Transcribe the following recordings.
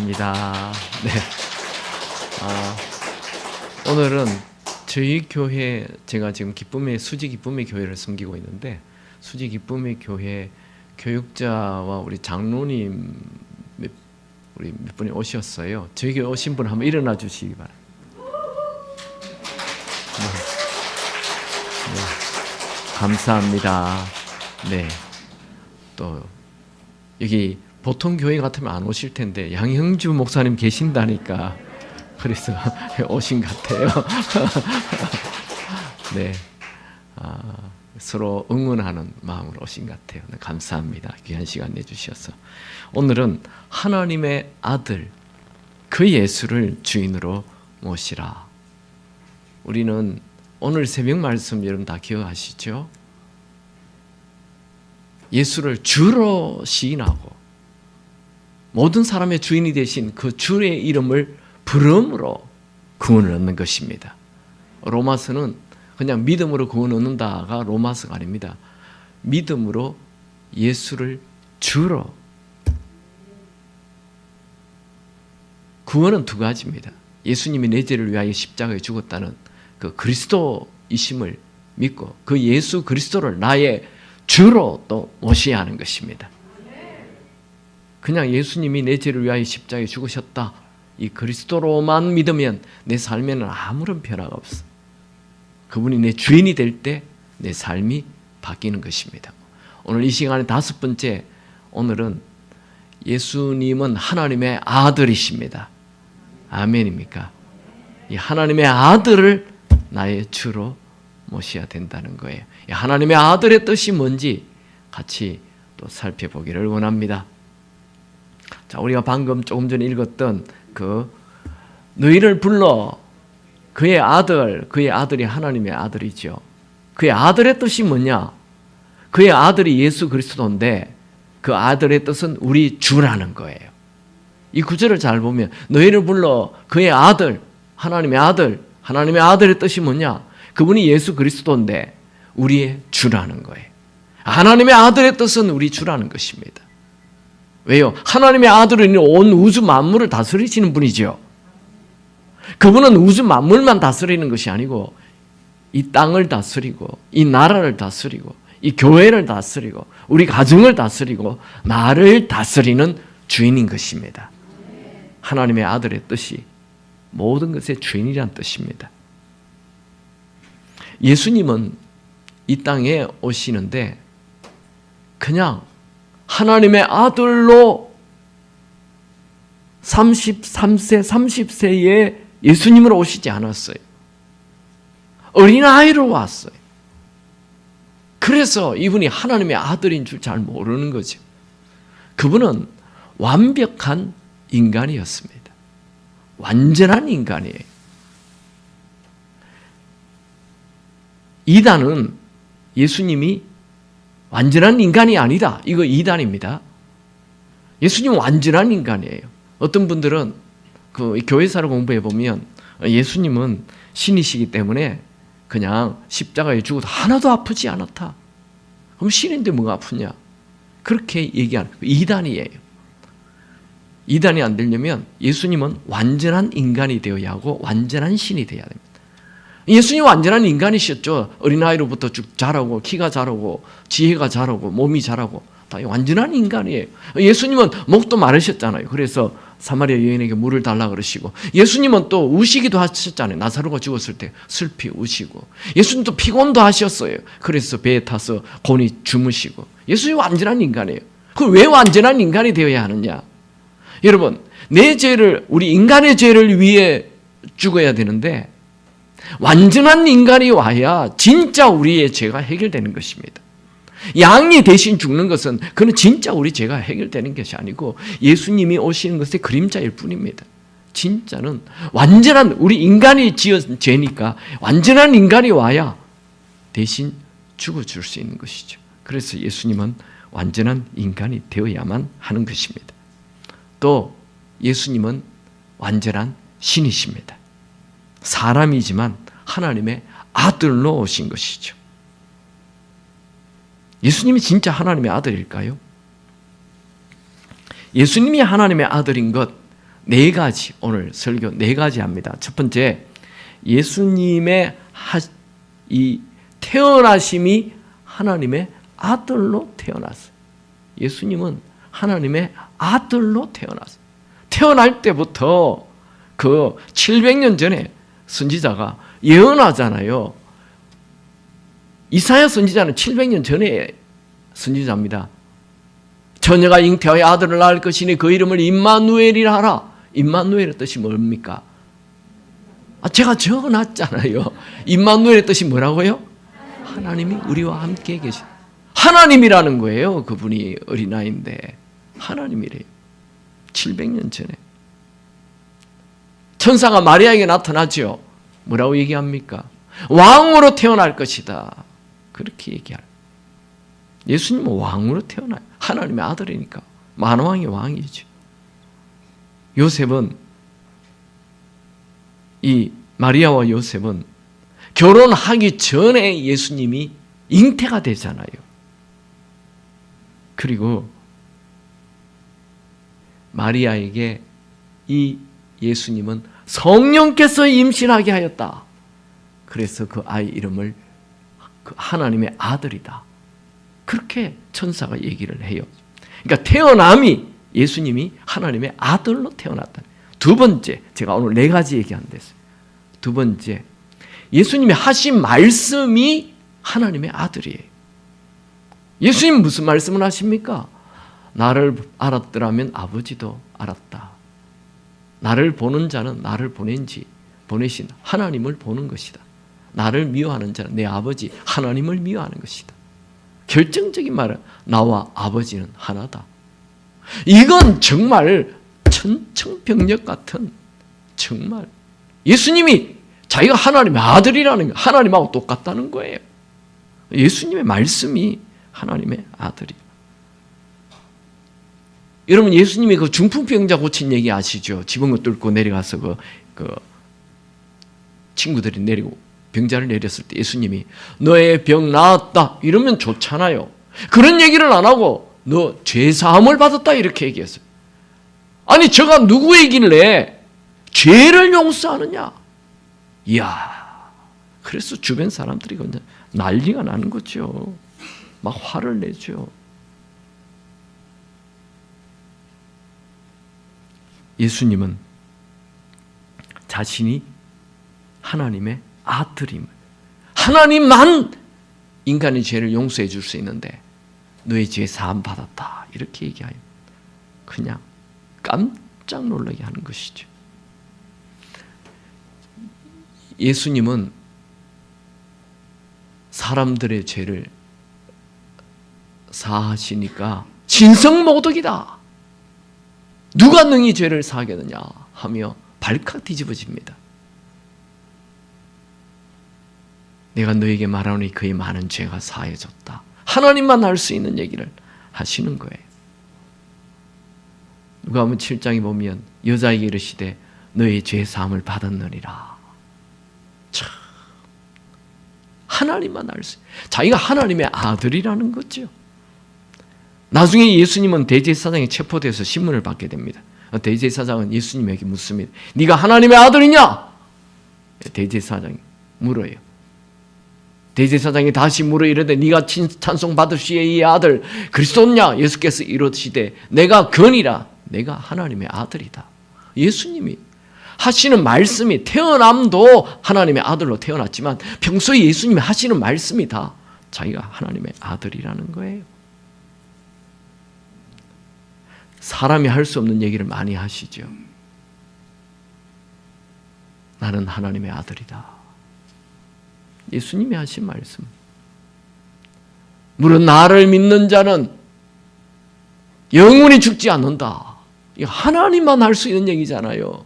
감사합니다. 네. 오늘은 저희 교회, 제가 지금 수지 기쁨의 교회를 섬기고 있는데, 수지 기쁨의 교회 교육자와 우리 장로님 우리 몇 분이 오셨어요. 저희 교회 오신 분 한번 일어나 주시기 바랍니다. 네. 감사합니다. 네. 또 여기 보통 교회 같으면 안 오실 텐데 양형주 목사님 계신다니까 그래서 오신 것 같아요. 네, 서로 응원하는 마음으로 오신 것 같아요. 네, 감사합니다. 귀한 시간 내주셔서. 오늘은 하나님의 아들 그 예수를 주인으로 모시라. 우리는 오늘 새벽 말씀 여러분 다 기억하시죠? 예수를 주로 시인하고 모든 사람의 주인이 되신 그 주의 이름을 부름으로 구원을 얻는 것입니다. 로마서는 그냥 믿음으로 구원 얻는다가 로마서가 아닙니다. 믿음으로 예수를 주로. 구원은 두 가지입니다. 예수님이 내 죄를 위하여 십자가에 죽었다는 그 그리스도이심을 믿고 그 예수 그리스도를 나의 주로 또 모셔야 하는 것입니다. 그냥 예수님이 내 죄를 위하여 십자가에 죽으셨다, 이 그리스도로만 믿으면 내 삶에는 아무런 변화가 없어. 그분이 내 주인이 될 때 내 삶이 바뀌는 것입니다. 오늘 이 시간에 다섯 번째, 오늘은 예수님은 하나님의 아들이십니다. 아멘입니까? 이 하나님의 아들을 나의 주로 모셔야 된다는 거예요. 이 하나님의 아들의 뜻이 뭔지 같이 또 살펴보기를 원합니다. 자, 우리가 방금 조금 전에 읽었던 그 너희를 불러 그의 아들이 하나님의 아들이죠. 그의 아들의 뜻이 뭐냐? 그의 아들이 예수 그리스도인데 그 아들의 뜻은 우리 주라는 거예요. 이 구절을 잘 보면 너희를 불러 그의 아들, 하나님의 아들의 뜻이 뭐냐? 그분이 예수 그리스도인데 우리의 주라는 거예요. 하나님의 아들의 뜻은 우리 주라는 것입니다. 왜요? 하나님의 아들은 온 우주 만물을 다스리시는 분이죠. 그분은 우주 만물만 다스리는 것이 아니고 이 땅을 다스리고 이 나라를 다스리고 이 교회를 다스리고 우리 가정을 다스리고 나를 다스리는 주인인 것입니다. 하나님의 아들의 뜻이 모든 것의 주인이란 뜻입니다. 예수님은 이 땅에 오시는데 그냥 하나님의 아들로 33세, 30세에 예수님으로 오시지 않았어요. 어린아이로 왔어요. 그래서 이분이 하나님의 아들인 줄 잘 모르는 거죠. 그분은 완벽한 인간이었습니다. 완전한 인간이에요. 이단은 예수님이 완전한 인간이 아니다, 이거 이단입니다. 예수님은 완전한 인간이에요. 어떤 분들은 그 교회사를 공부해 보면 예수님은 신이시기 때문에 그냥 십자가에 죽어도 하나도 아프지 않았다. 그럼 신인데 뭐가 아프냐? 그렇게 얘기하는 이단이에요. 이단이 안 되려면 예수님은 완전한 인간이 되어야 하고 완전한 신이 되어야 됩니다. 예수님 완전한 인간이셨죠. 어린아이로부터 쭉 자라고 키가 자라고 지혜가 자라고 몸이 자라고 다 완전한 인간이에요. 예수님은 목도 마르셨잖아요. 그래서 사마리아 여인에게 물을 달라 그러시고, 예수님은 또 우시기도 하셨잖아요. 나사로가 죽었을 때 슬피 우시고, 예수님도 피곤도 하셨어요. 그래서 배에 타서 곤히 주무시고. 예수님 완전한 인간이에요. 그 왜 완전한 인간이 되어야 하느냐? 여러분, 내 죄를, 우리 인간의 죄를 위해 죽어야 되는데 완전한 인간이 와야 진짜 우리의 죄가 해결되는 것입니다. 양이 대신 죽는 것은 그는 진짜 우리 죄가 해결되는 것이 아니고 예수님이 오시는 것의 그림자일 뿐입니다. 진짜는 완전한, 우리 인간이 지은 죄니까 완전한 인간이 와야 대신 죽어줄 수 있는 것이죠. 그래서 예수님은 완전한 인간이 되어야만 하는 것입니다. 또 예수님은 완전한 신이십니다. 사람이지만 하나님의 아들로 오신 것이죠. 예수님이 진짜 하나님의 아들일까요? 예수님이 하나님의 아들인 것, 네 가지, 오늘 설교 네 가지 합니다. 첫 번째, 예수님의 이 태어나심이 하나님의 아들로 태어났어요. 예수님은 하나님의 아들로 태어났어요. 태어날 때부터 그 700년 전에 선지자가 예언하잖아요. 이사야 선지자는 700년 전에 선지자입니다. 처녀가 잉태하여 아들을 낳을 것이니 그 이름을 임마누엘이라 하라. 임마누엘의 뜻이 뭡니까? 제가 적어놨잖아요. 임마누엘의 뜻이 뭐라고요? 하나님이 우리와 함께 계신, 하나님이라는 거예요. 그분이 어린아이인데 하나님이래요. 700년 전에 천사가 마리아에게 나타나죠. 뭐라고 얘기합니까? 왕으로 태어날 것이다. 그렇게 얘기할. 예수님은 왕으로 태어나요. 하나님의 아들이니까 만왕의 왕이죠. 요셉은, 이 마리아와 요셉은 결혼하기 전에 예수님이 잉태가 되잖아요. 그리고 마리아에게 이 예수님은 성령께서 임신하게 하였다. 그래서 그 아이 이름을 하나님의 아들이다. 그렇게 천사가 얘기를 해요. 그러니까 태어남이 예수님이 하나님의 아들로 태어났다. 두 번째, 제가 오늘 네 가지 얘기하는 데서 두 번째, 예수님이 하신 말씀이 하나님의 아들이에요. 예수님 무슨 말씀을 하십니까? 나를 알았더라면 아버지도 알았다. 나를 보는 자는 나를 보내신 하나님을 보는 것이다. 나를 미워하는 자는 내 아버지 하나님을 미워하는 것이다. 결정적인 말은 나와 아버지는 하나다. 이건 정말 천청병력 같은, 정말 예수님이 자기가 하나님의 아들이라는 거, 하나님하고 똑같다는 거예요. 예수님의 말씀이 하나님의 아들이에요. 여러분, 예수님이 그 중풍병자 고친 얘기 아시죠? 지붕을 뚫고 내려가서 그 친구들이 내리고 병자를 내렸을 때 예수님이 너의 병 나았다 이러면 좋잖아요. 그런 얘기를 안 하고 너 죄사함을 받았다 이렇게 얘기했어요. 아니, 저가 누구이길래 죄를 용서하느냐? 이야, 그래서 주변 사람들이 그냥 난리가 나는 거죠. 막 화를 내죠. 예수님은 자신이 하나님의 아들임을, 하나님만 인간의 죄를 용서해 줄 수 있는데 너의 죄 사함 받았다 이렇게 얘기하여 그냥 깜짝 놀라게 하는 것이죠. 예수님은 사람들의 죄를 사하시니까 신성모독이다. 누가 능히 죄를 사하겠느냐 하며 발칵 뒤집어집니다. 내가 너에게 말하노니 그의 많은 죄가 사해졌다. 하나님만 할 수 있는 얘기를 하시는 거예요. 누가복음 7장에 보면 여자에게 이르시되 너의 죄 사함을 받았느니라. 참, 하나님만 할 수, 자기가 하나님의 아들이라는 거죠. 나중에 예수님은 대제사장에 체포돼서 신문을 받게 됩니다. 대제사장은 예수님에게 묻습니다. 네가 하나님의 아들이냐? 대제사장이 물어요. 대제사장이 다시 물어 이르되 네가 찬송 받으시의 이 아들 그리스도냐? 예수께서 이르시되 내가 그니라. 내가 하나님의 아들이다. 예수님이 하시는 말씀이, 태어남도 하나님의 아들로 태어났지만 평소에 예수님이 하시는 말씀이 다 자기가 하나님의 아들이라는 거예요. 사람이 할 수 없는 얘기를 많이 하시죠. 나는 하나님의 아들이다. 예수님이 하신 말씀. 물론 나를 믿는 자는 영원히 죽지 않는다. 이거 하나님만 할 수 있는 얘기잖아요.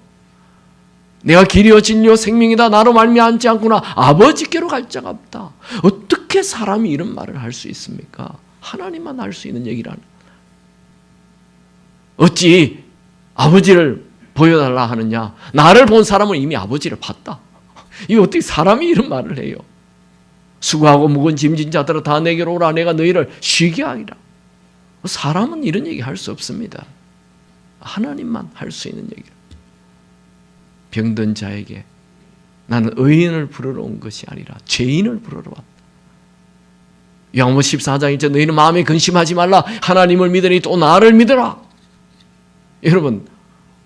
내가 길이요 진리요 생명이다. 나로 말미암지 않구나. 아버지께로 갈 자가 없다. 어떻게 사람이 이런 말을 할 수 있습니까? 하나님만 할 수 있는 얘기라는. 어찌 아버지를 보여달라 하느냐? 나를 본 사람은 이미 아버지를 봤다. 이거 어떻게 사람이 이런 말을 해요? 수고하고 무거운 짐진 자들아 다 내게로 오라. 내가 너희를 쉬게 하리라. 사람은 이런 얘기 할 수 없습니다. 하나님만 할 수 있는 얘기를. 병든 자에게 나는 의인을 부르러 온 것이 아니라 죄인을 부르러 왔다. 요한복음 14장 1절 너희는 마음에 근심하지 말라. 하나님을 믿으니 또 나를 믿으라. 여러분,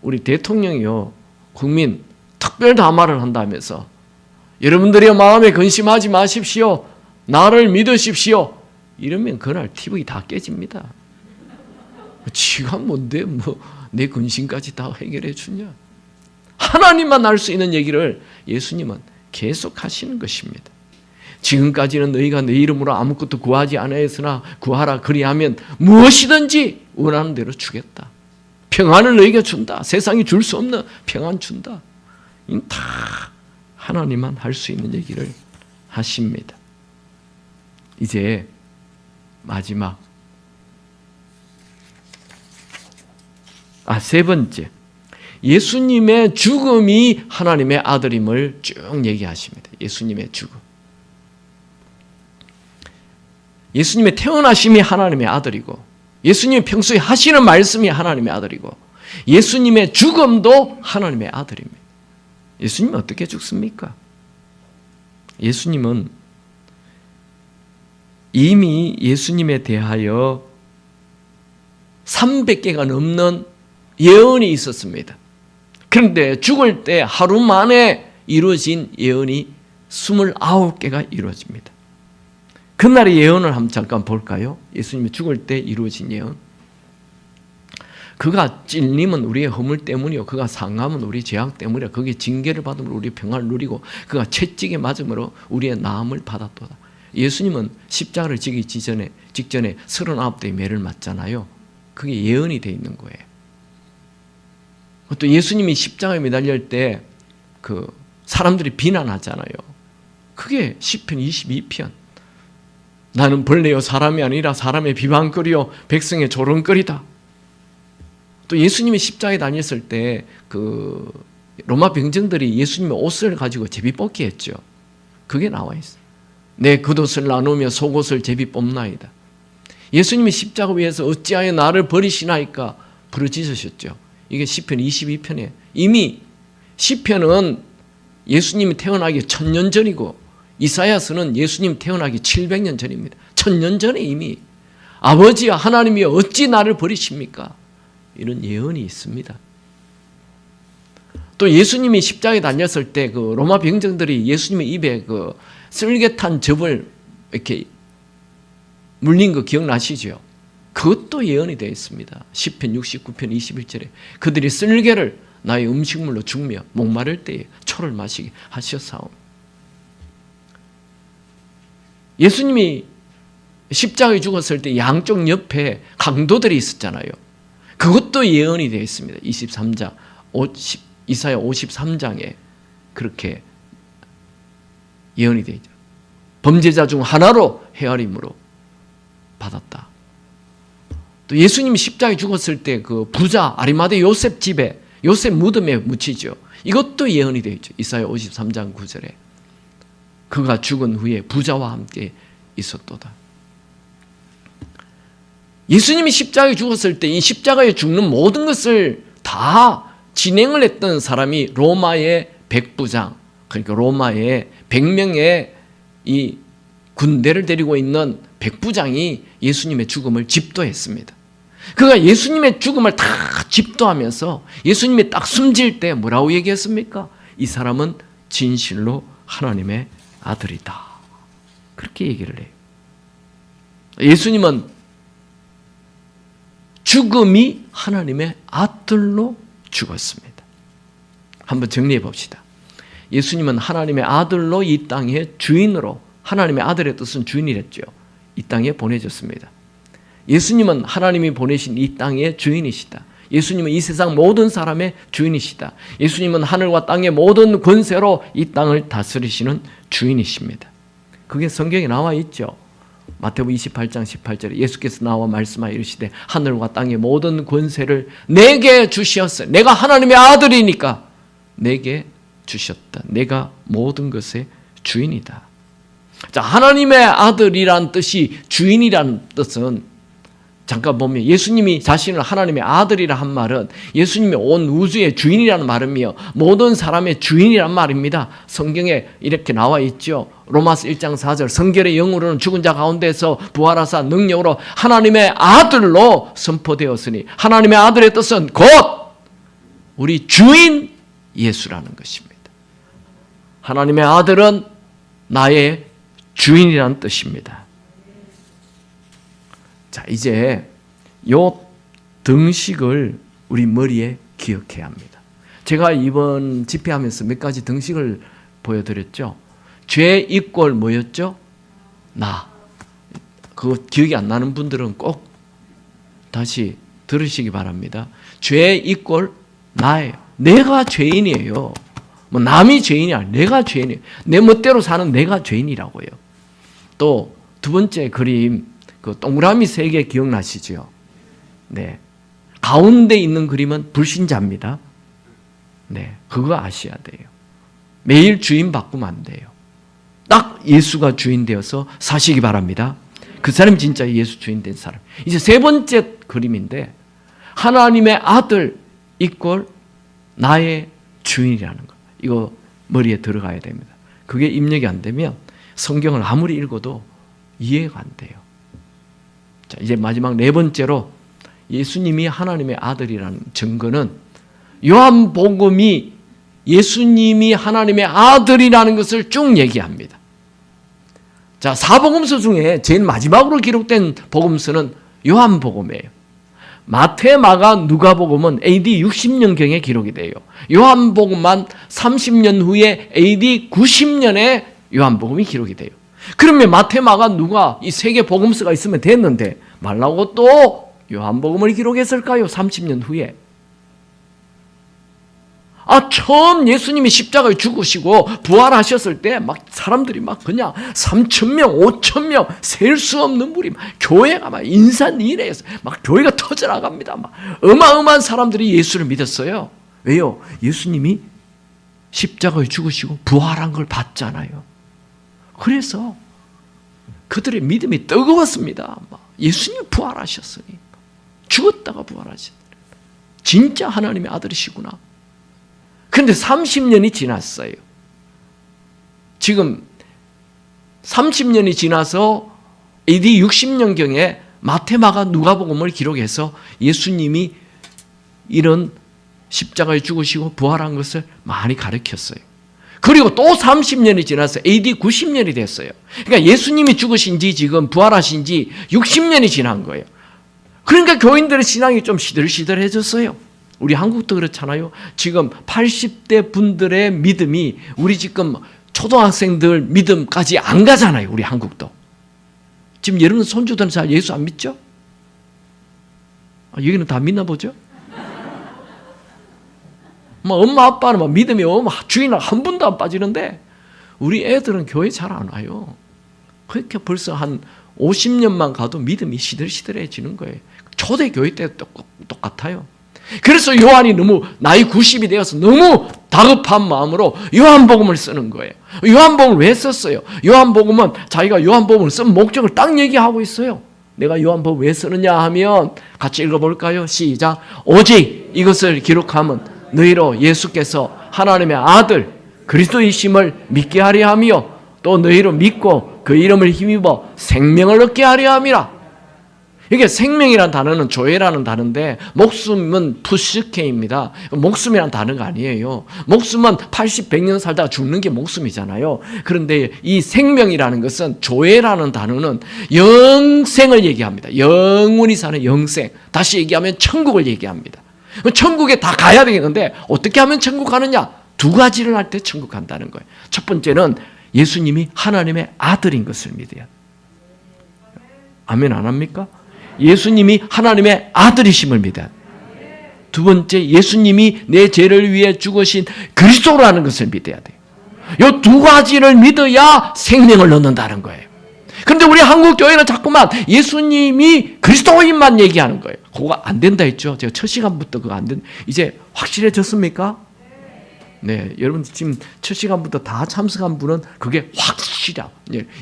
우리 대통령이요, 국민 특별 담화를 한다면서 여러분들이 마음에 근심하지 마십시오. 나를 믿으십시오. 이러면 그날 TV 다 깨집니다. 지가 뭔데 내 근심까지 다 해결해 주냐. 하나님만 알 수 있는 얘기를 예수님은 계속 하시는 것입니다. 지금까지는 너희가 내 이름으로 아무것도 구하지 않았으나 구하라. 그리하면 무엇이든지 원하는 대로 주겠다. 평안을 너희가 준다. 세상이 줄 수 없는 평안 준다. 이건 다 하나님만 할 수 있는 얘기를 하십니다. 이제 마지막 세 번째, 예수님의 죽음이 하나님의 아들임을 쭉 얘기하십니다. 예수님의 죽음. 예수님의 태어나심이 하나님의 아들이고 예수님이 평소에 하시는 말씀이 하나님의 아들이고 예수님의 죽음도 하나님의 아들입니다. 예수님은 어떻게 죽습니까? 예수님은 이미 예수님에 대하여 300개가 넘는 예언이 있었습니다. 그런데 죽을 때 하루 만에 이루어진 예언이 29개가 이루어집니다. 그날의 예언을 한번 잠깐 볼까요? 예수님이 죽을 때 이루어진 예언. 그가 찔림은 우리의 허물 때문이요 그가 상함은 우리의 죄악 때문이요 그게 징계를 받음으로 우리의 평안을 누리고 그가 채찍에 맞음으로 우리의 나음을 받았도다. 예수님은 십자가를 지기 직전에 39대의 매를 맞잖아요. 그게 예언이 되어 있는 거예요. 또 예수님이 십자가에 매달릴 때 그 사람들이 비난하잖아요. 그게 시편 22편. 나는 벌레요 사람이 아니라 사람의 비방거리요 백성의 조롱거리다. 또 예수님이 십자가에 다녔을 때 그 로마 병정들이 예수님의 옷을 가지고 제비 뽑기 했죠. 그게 나와 있어요. 내 겉옷을 나누며 속옷을 제비 뽑나이다. 예수님이 십자가 위에서 어찌하여 나를 버리시나이까 부르짖으셨죠. 이게 시편 22편에 이미 시편은 예수님이 태어나기 1000년 전이고 이사야서는 예수님 태어나기 700년 전입니다. 1000년 전에 이미 아버지와 하나님이 어찌 나를 버리십니까? 이런 예언이 있습니다. 또 예수님이 십자가에 달렸을 때 그 로마 병정들이 예수님의 입에 그 쓸개탄 접을 이렇게 물린 거 기억나시죠? 그것도 예언이 되어 있습니다. 시편 69편 21절에 그들이 쓸개를 나의 음식물로 죽며 목마를 때에 초를 마시게 하셨사오니. 예수님이 십자가에 죽었을 때 양쪽 옆에 강도들이 있었잖아요. 그것도 예언이 되어 있습니다. 23장, 이사야 53장에 그렇게 예언이 되어 있죠. 범죄자 중 하나로 헤아림으로 받았다. 또 예수님이 십자가에 죽었을 때 그 부자 아리마대 요셉 집에 요셉 무덤에 묻히죠. 이것도 예언이 되어 있죠. 이사야 53장 9절에 그가 죽은 후에 부자와 함께 있었도다. 예수님이 십자가에 죽었을 때 이 십자가에 죽는 모든 것을 다 진행을 했던 사람이 로마의 백부장, 그러니까 로마의 100명의 이 군대를 데리고 있는 백부장이 예수님의 죽음을 집도했습니다. 그가 예수님의 죽음을 다 집도하면서 예수님이 딱 숨질 때 뭐라고 얘기했습니까? 이 사람은 진실로 하나님의 아들이다. 그렇게 얘기를 해요. 예수님은 죽음이 하나님의 아들로 죽었습니다. 한번 정리해 봅시다. 예수님은 하나님의 아들로 이 땅의 주인으로, 하나님의 아들의 뜻은 주인이랬죠. 이 땅에 보내졌습니다. 예수님은 하나님이 보내신 이 땅의 주인이시다. 예수님은 이 세상 모든 사람의 주인이시다. 예수님은 하늘과 땅의 모든 권세로 이 땅을 다스리시는 주인이십니다. 그게 성경에 나와 있죠. 마태복음 28장 18절에 예수께서 나와 말씀하여 이르시되 하늘과 땅의 모든 권세를 내게 주시었어요. 내가 하나님의 아들이니까 내게 주셨다. 내가 모든 것의 주인이다. 자, 하나님의 아들이란 뜻이 주인이란 뜻은 잠깐 보면 예수님이 자신을 하나님의 아들이라 한 말은 예수님이 온 우주의 주인이라는 말이며 모든 사람의 주인이란 말입니다. 성경에 이렇게 나와 있죠. 로마서 1장 4절 성결의 영으로는 죽은 자 가운데서 부활하사 능력으로 하나님의 아들로 선포되었으니 하나님의 아들의 뜻은 곧 우리 주인 예수라는 것입니다. 하나님의 아들은 나의 주인이라는 뜻입니다. 자, 이제 요 등식을 우리 머리에 기억해야 합니다. 제가 이번 집회하면서 몇 가지 등식을 보여드렸죠. 죄 이꼴 뭐였죠? 나. 그거 기억이 안 나는 분들은 꼭 다시 들으시기 바랍니다. 죄 이꼴 나예요. 내가 죄인이에요. 뭐 남이 죄인이 아니라 내가 죄인이에요. 내 멋대로 사는 내가 죄인이라고요. 또 두 번째 그림, 그 동그라미 3개 기억나시죠? 네. 가운데 있는 그림은 불신자입니다. 네. 그거 아셔야 돼요. 매일 주인 바꾸면 안 돼요. 딱 예수가 주인 되어서 사시기 바랍니다. 그 사람이 진짜 예수 주인 된 사람. 이제 세 번째 그림인데 하나님의 아들 이꼴 나의 주인이라는 거. 이거 머리에 들어가야 됩니다. 그게 입력이 안 되면 성경을 아무리 읽어도 이해가 안 돼요. 자, 이제 마지막 네 번째로 예수님이 하나님의 아들이라는 증거는 요한복음이 예수님이 하나님의 아들이라는 것을 쭉 얘기합니다. 자, 4복음서 중에 제일 마지막으로 기록된 복음서는 요한복음이에요. 마태, 마가, 누가복음은 AD 60년경에 기록이 돼요. 요한복음만 30년 후에 AD 90년에 요한복음이 기록이 돼요. 그러면 마태, 마가, 누가 이 세 개 복음서가 있으면 됐는데 말라고 또 요한복음을 기록했을까요? 30년 후에. 처음 예수님이 십자가에 죽으시고 부활하셨을 때 막 사람들이 막 그냥 3,000명, 5,000명 셀 수 없는 무리, 교회가 막 인산인해서 막 교회가 터져나갑니다. 막 어마어마한 사람들이 예수를 믿었어요. 왜요? 예수님이 십자가에 죽으시고 부활한 걸 봤잖아요. 그래서 그들의 믿음이 뜨거웠습니다. 예수님이 부활하셨으니 죽었다가 부활하셨으니 진짜 하나님의 아들이시구나. 그런데 30년이 지났어요. 지금 30년이 지나서 AD 60년경에 마태, 마가, 누가복음을 기록해서 예수님이 이런 십자가에 죽으시고 부활한 것을 많이 가르쳤어요. 그리고 또 30년이 지나서 AD 90년이 됐어요. 그러니까 예수님이 죽으신 지 지금 부활하신 지 60년이 지난 거예요. 그러니까 교인들의 신앙이 좀 시들시들해졌어요. 우리 한국도 그렇잖아요. 지금 80대 분들의 믿음이 우리 지금 초등학생들 믿음까지 안 가잖아요. 우리 한국도. 지금 여러분 손주들은 잘 예수 안 믿죠? 여기는 다 믿나 보죠? 엄마 아빠는 믿음이 주인 한 분도 안 빠지는데 우리 애들은 교회 잘 안 와요. 그렇게 벌써 한 50년만 가도 믿음이 시들시들해지는 거예요. 초대교회 때 똑같아요. 그래서 요한이 너무 나이 90이 되어서 너무 다급한 마음으로 요한복음을 쓰는 거예요. 요한복음을 왜 썼어요? 요한복음은 자기가 요한복음을 쓴 목적을 딱 얘기하고 있어요. 내가 요한복음을 왜 쓰느냐 하면 같이 읽어볼까요? 시작. 오직 이것을 기록하면 너희로 예수께서 하나님의 아들 그리스도이심을 믿게 하려 하며 또 너희로 믿고 그 이름을 힘입어 생명을 얻게 하려 함이라. 이게 생명이라는 단어는 조회라는 단어인데 목숨은 푸시케입니다. 목숨이라는 단어가 아니에요. 목숨은 80, 100년 살다가 죽는 게 목숨이잖아요. 그런데 이 생명이라는 것은 조회라는 단어는 영생을 얘기합니다. 영원히 사는 영생. 다시 얘기하면 천국을 얘기합니다. 천국에 다 가야 되겠는데 어떻게 하면 천국 가느냐? 두 가지를 할 때 천국 간다는 거예요. 첫 번째는 예수님이 하나님의 아들인 것을 믿어야 돼요. 아멘 안 합니까? 예수님이 하나님의 아들이심을 믿어야 돼요. 두 번째, 예수님이 내 죄를 위해 죽으신 그리스도라는 것을 믿어야 돼요. 이 두 가지를 믿어야 생명을 얻는다는 거예요. 그런데 우리 한국 교회는 자꾸만 예수님이 그리스도인만 얘기하는 거예요. 그거 안 된다 했죠. 제가 첫 시간부터 그거 안 된다. 이제 확실해졌습니까? 네, 여러분 지금 첫 시간부터 다 참석한 분은 그게 확실하고,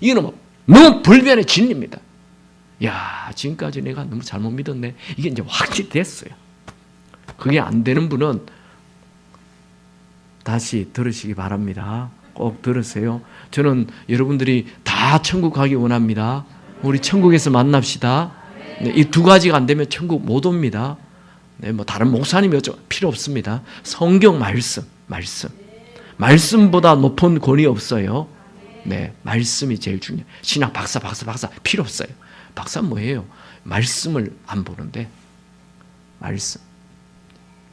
이거는 너무 불변의 진리입니다. 야, 지금까지 내가 너무 잘못 믿었네. 이게 이제 확실히 됐어요. 그게 안 되는 분은 다시 들으시기 바랍니다. 꼭 들으세요. 저는 여러분들이 다 천국 가기 원합니다. 우리 천국에서 만납시다. 네, 이 두 가지가 안 되면 천국 못 옵니다. 네, 뭐 다른 목사님이 어쩌고 필요 없습니다. 성경 말씀보다 높은 권위 없어요. 네, 말씀이 제일 중요해요. 신학 박사 필요 없어요. 박사 뭐예요? 말씀을 안 보는데 말씀.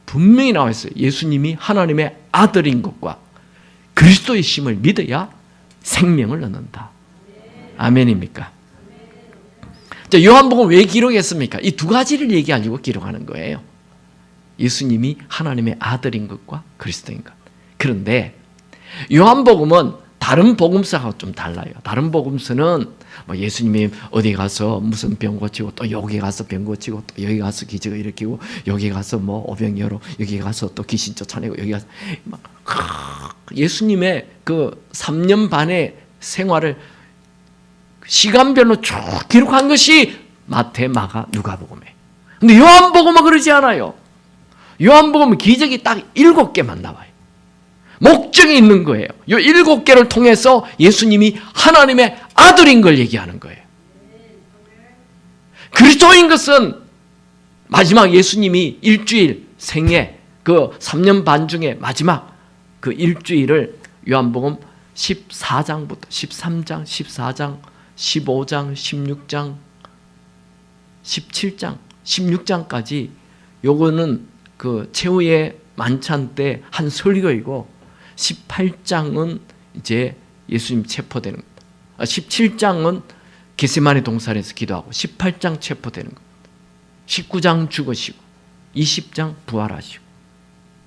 분명히 나와 있어요. 예수님이 하나님의 아들인 것과 그리스도의 심을 믿어야 생명을 얻는다. 아멘입니까? 자, 요한복음 왜 기록했습니까? 이 두 가지를 얘기하려고 기록하는 거예요. 예수님이 하나님의 아들인 것과 그리스도인 것. 그런데 요한복음은 다른 복음서하고 좀 달라요. 다른 복음서는 뭐 예수님이 어디 가서 무슨 병 고치고 또 여기 가서 병 고치고 또 여기 가서 기적을 일으키고 여기 가서 뭐 오병 열어 여기 가서 또 귀신 쫓아내고 여기 가서 막 예수님의 그 3년 반의 생활을 시간별로 쭉 기록한 것이 마태, 마가, 누가복음이에요. 근데 요한복음은 그러지 않아요. 요한복음은 기적이 딱 7개만 나와요. 목적이 있는 거예요. 이 7개를 통해서 예수님이 하나님의 아들인 걸 얘기하는 거예요. 그리스도인 것은 마지막 예수님이 일주일 생애 그 3년 반 중에 마지막 그 일주일을 요한복음 14장부터 13장, 14장, 15장, 16장, 17장, 16장까지 요거는 그 최후의 만찬 때 한 설교이고 18장은 이제 예수님 체포되는 겁니다. 17장은 겟세마네 동산에서 기도하고 18장 체포되는 겁니다. 19장 죽으시고 20장 부활하시고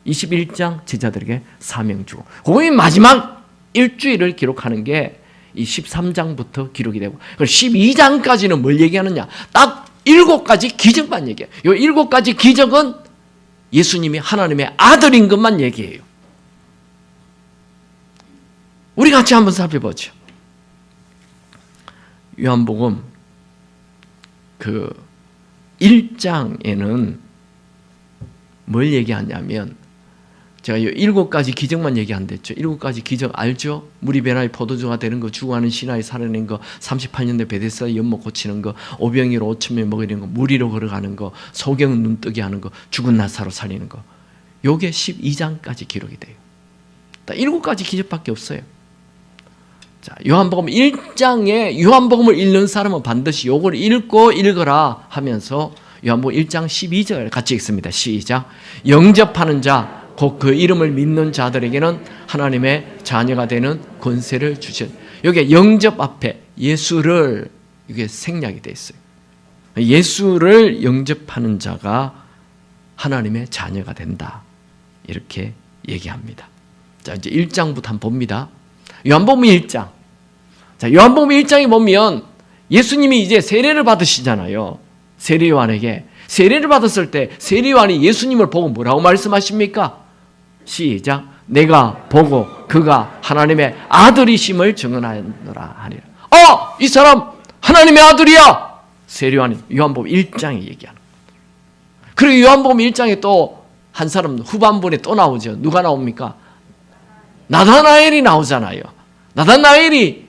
21장 제자들에게 사명 주고 그게 마지막 일주일을 기록하는 게 이 13장부터 기록이 되고 12장까지는 뭘 얘기하느냐? 딱 7가지 기적만 얘기해요. 이 7가지 기적은 예수님이 하나님의 아들인 것만 얘기해요. 우리 같이 한번 살펴보죠. 요한복음 그 1장에는 뭘 얘기하냐면 제가 7가지 기적만 얘기 안 됐죠. 7가지 기적 알죠? 물이 변화의 포도주가 되는 거, 죽어가는 신하에 살아낸 거, 38년대 베데스다 연못 고치는 거, 오병이로 5,000명 먹이는 거, 무리로 걸어가는 거, 소경 눈뜨게 하는 거, 죽은 나사로 살리는 거. 요게 12장까지 기록이 돼요. 딱 7가지 기적밖에 없어요. 자, 요한복음 1장에 요한복음을 읽는 사람은 반드시 요걸 읽고 읽어라 하면서 요한복음 1장 12절 같이 읽습니다. 시작. 영접하는 자 곧 그 이름을 믿는 자들에게는 하나님의 자녀가 되는 권세를 주신. 여기에 영접 앞에 예수를 이게 생략이 되어 있어요. 예수를 영접하는 자가 하나님의 자녀가 된다. 이렇게 얘기합니다. 자, 이제 1장부터 한번 봅니다. 요한복음 1장. 자, 요한복음 1장에 보면 예수님이 이제 세례를 받으시잖아요. 세례 요한에게. 세례를 받았을 때 세례 요한이 예수님을 보고 뭐라고 말씀하십니까? 시작. 내가 보고 그가 하나님의 아들이심을 증언하노라 하니라. 이 사람 하나님의 아들이야. 세례 요한이 요한복음 1장에 얘기하는 거예요. 그리고 요한복음 1장에 또 한 사람 후반부에 또 나오죠. 누가 나옵니까? 나다나엘이 나오잖아요. 나다나엘이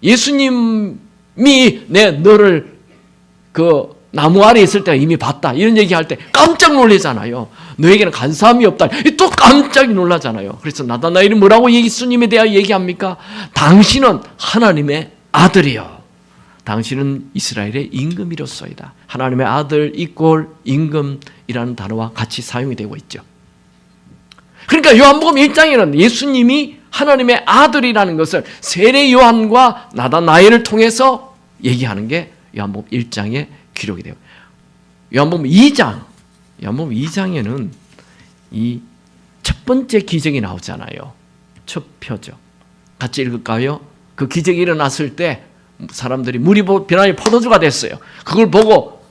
예수님이 너를 그 나무 아래 있을 때가 이미 봤다. 이런 얘기할 때 깜짝 놀라잖아요. 너에게는 간사함이 없다. 또 깜짝 놀라잖아요. 그래서 나다나엘이 뭐라고 예수님에 대하여 얘기합니까? 당신은 하나님의 아들이요. 당신은 이스라엘의 임금이로소이다. 하나님의 아들 이꼴 임금이라는 단어와 같이 사용이 되고 있죠. 그러니까 요한복음 1장에는 예수님이 하나님의 아들이라는 것을 세례 요한과 나다나엘을 통해서 얘기하는 게 요한복음 1장에 기록이 돼요. 요한복음 2장에는 이 첫 번째 기적이 나오잖아요. 첫 표적. 같이 읽을까요? 그 기적이 일어났을 때 사람들이 물이 변화의 포도주가 됐어요. 그걸 보고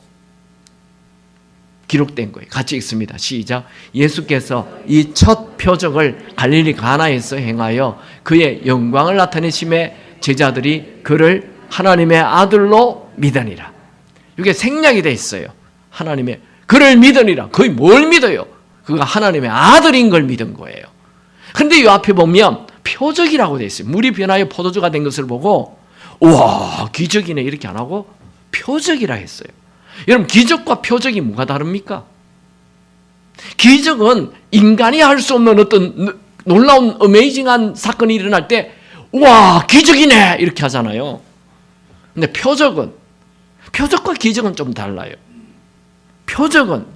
기록된 거예요. 같이 읽습니다. 시작. 예수께서 이 첫 표적을 갈릴리 가나에서 행하여 그의 영광을 나타내심에 제자들이 그를 하나님의 아들로 믿으니라. 이게 생략이 돼 있어요. 하나님의 그를 믿으니라. 거의 뭘 믿어요? 그가 하나님의 아들인 걸 믿은 거예요. 그런데 이 앞에 보면 표적이라고 돼 있어요. 물이 변하여 포도주가 된 것을 보고 우와 기적이네 이렇게 안 하고 표적이라 했어요. 여러분 기적과 표적이 뭐가 다릅니까? 기적은 인간이 할 수 없는 어떤 놀라운 어메이징한 사건이 일어날 때 우와 기적이네 이렇게 하잖아요. 근데 표적과 기적은 좀 달라요. 표적은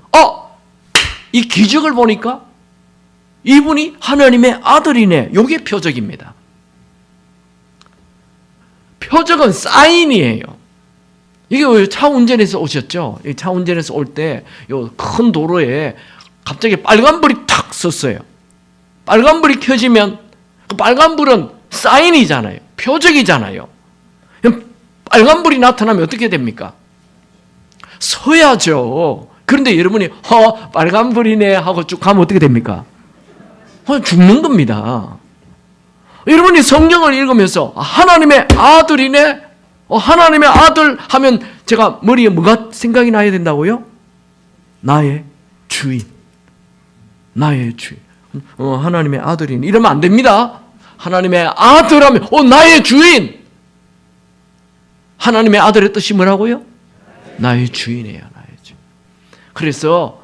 이 기적을 보니까 이분이 하나님의 아들이네. 이게 표적입니다. 표적은 사인이에요. 이게 차 운전해서 오셨죠? 차 운전해서 올 때 큰 도로에 갑자기 빨간불이 탁 섰어요. 빨간불이 켜지면 그 빨간불은 사인이잖아요. 표적이잖아요. 빨간불이 나타나면 어떻게 됩니까? 서야죠. 그런데 여러분이 빨간불이네 하고 쭉 가면 어떻게 됩니까? 죽는 겁니다. 여러분이 성경을 읽으면서 하나님의 아들이네, 하나님의 아들 하면 제가 머리에 뭐가 생각이 나야 된다고요? 나의 주인. 나의 주인. 하나님의 아들이네. 이러면 안 됩니다. 하나님의 아들 하면 나의 주인. 하나님의 아들의 뜻이 뭐라고요? 나의 주인이에요. 나의 주인. 그래서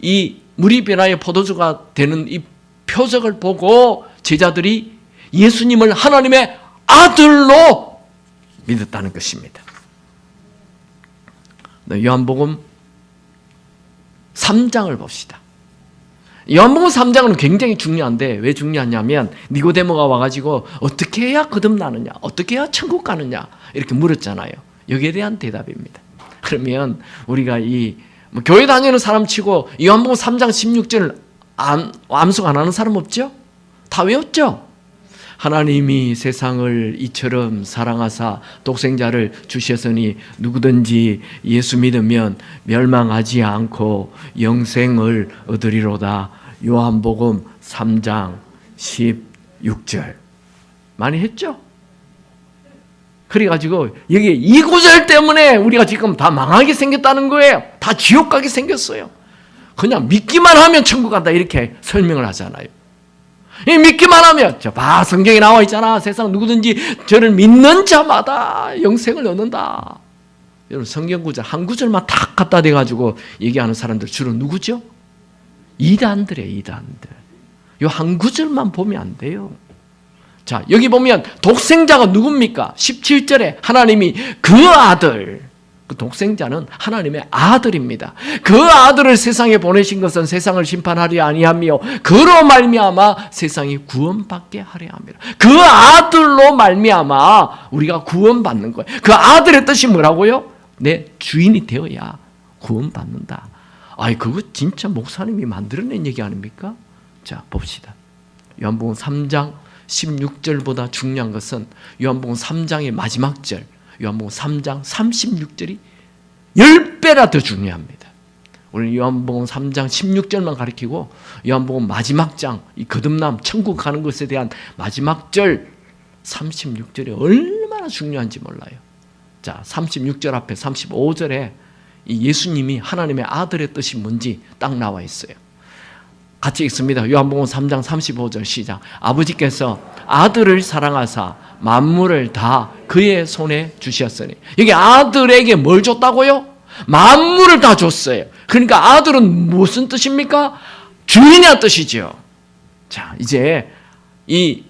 이 물이 변하여 포도주가 되는 이 표적을 보고 제자들이 예수님을 하나님의 아들로 믿었다는 것입니다. 요한복음 3장을 봅시다. 요한복음 3장은 굉장히 중요한데 왜 중요하냐면 니고데모가 와가지고 어떻게 해야 거듭나느냐, 어떻게 해야 천국 가느냐 이렇게 물었잖아요. 여기에 대한 대답입니다. 그러면 우리가 교회 다니는 사람 치고 요한복음 3장 16절을 암송 안 하는 사람 없죠? 다 외웠죠? 하나님이 세상을 이처럼 사랑하사 독생자를 주셨으니 누구든지 예수 믿으면 멸망하지 않고 영생을 얻으리로다. 요한복음 3장 16절 많이 했죠? 그래가지고 여기 이 구절 때문에 우리가 지금 다 망하게 생겼다는 거예요. 다 지옥 가게 생겼어요. 그냥 믿기만 하면 천국 간다 이렇게 설명을 하잖아요. 믿기만 하면 성경에 나와 있잖아. 세상 누구든지 저를 믿는 자마다 영생을 얻는다. 여러분 성경 구절 한 구절만 탁 갖다 대가지고 얘기하는 사람들 주로 누구죠? 이단들이에요. 이단들. 이 한 구절만 보면 안 돼요. 자 여기 보면 독생자가 누굽니까? 17절에 하나님이 그 아들, 그 독생자는 하나님의 아들입니다. 그 아들을 세상에 보내신 것은 세상을 심판하려 아니하며 그로 말미암아 세상이 구원받게 하려 합니다. 그 아들로 말미암아 우리가 구원받는 거예요. 그 아들의 뜻이 뭐라고요? 내 주인이 되어야 구원받는다. 그거 진짜 목사님이 만들어낸 얘기 아닙니까? 자 봅시다. 요한복음 3장 16절보다 중요한 것은 요한복음 3장의 마지막 절 요한복음 3장 36절이 10배나 더 중요합니다. 우리는 요한복음 3장 16절만 가리키고 요한복음 마지막 장, 이 거듭남, 천국 가는 것에 대한 마지막 절 36절이 얼마나 중요한지 몰라요. 자, 36절 앞에 35절에 이 예수님이 하나님의 아들의 뜻이 뭔지 딱 나와 있어요. 같이 읽습니다. 요한복음 3장 35절 시작. 아버지께서 아들을 사랑하사 만물을 다 그의 손에 주셨으니. 여기 아들에게 뭘 줬다고요? 만물을 다 줬어요. 그러니까 아들은 무슨 뜻입니까? 주인이란 뜻이죠. 자, 이제 이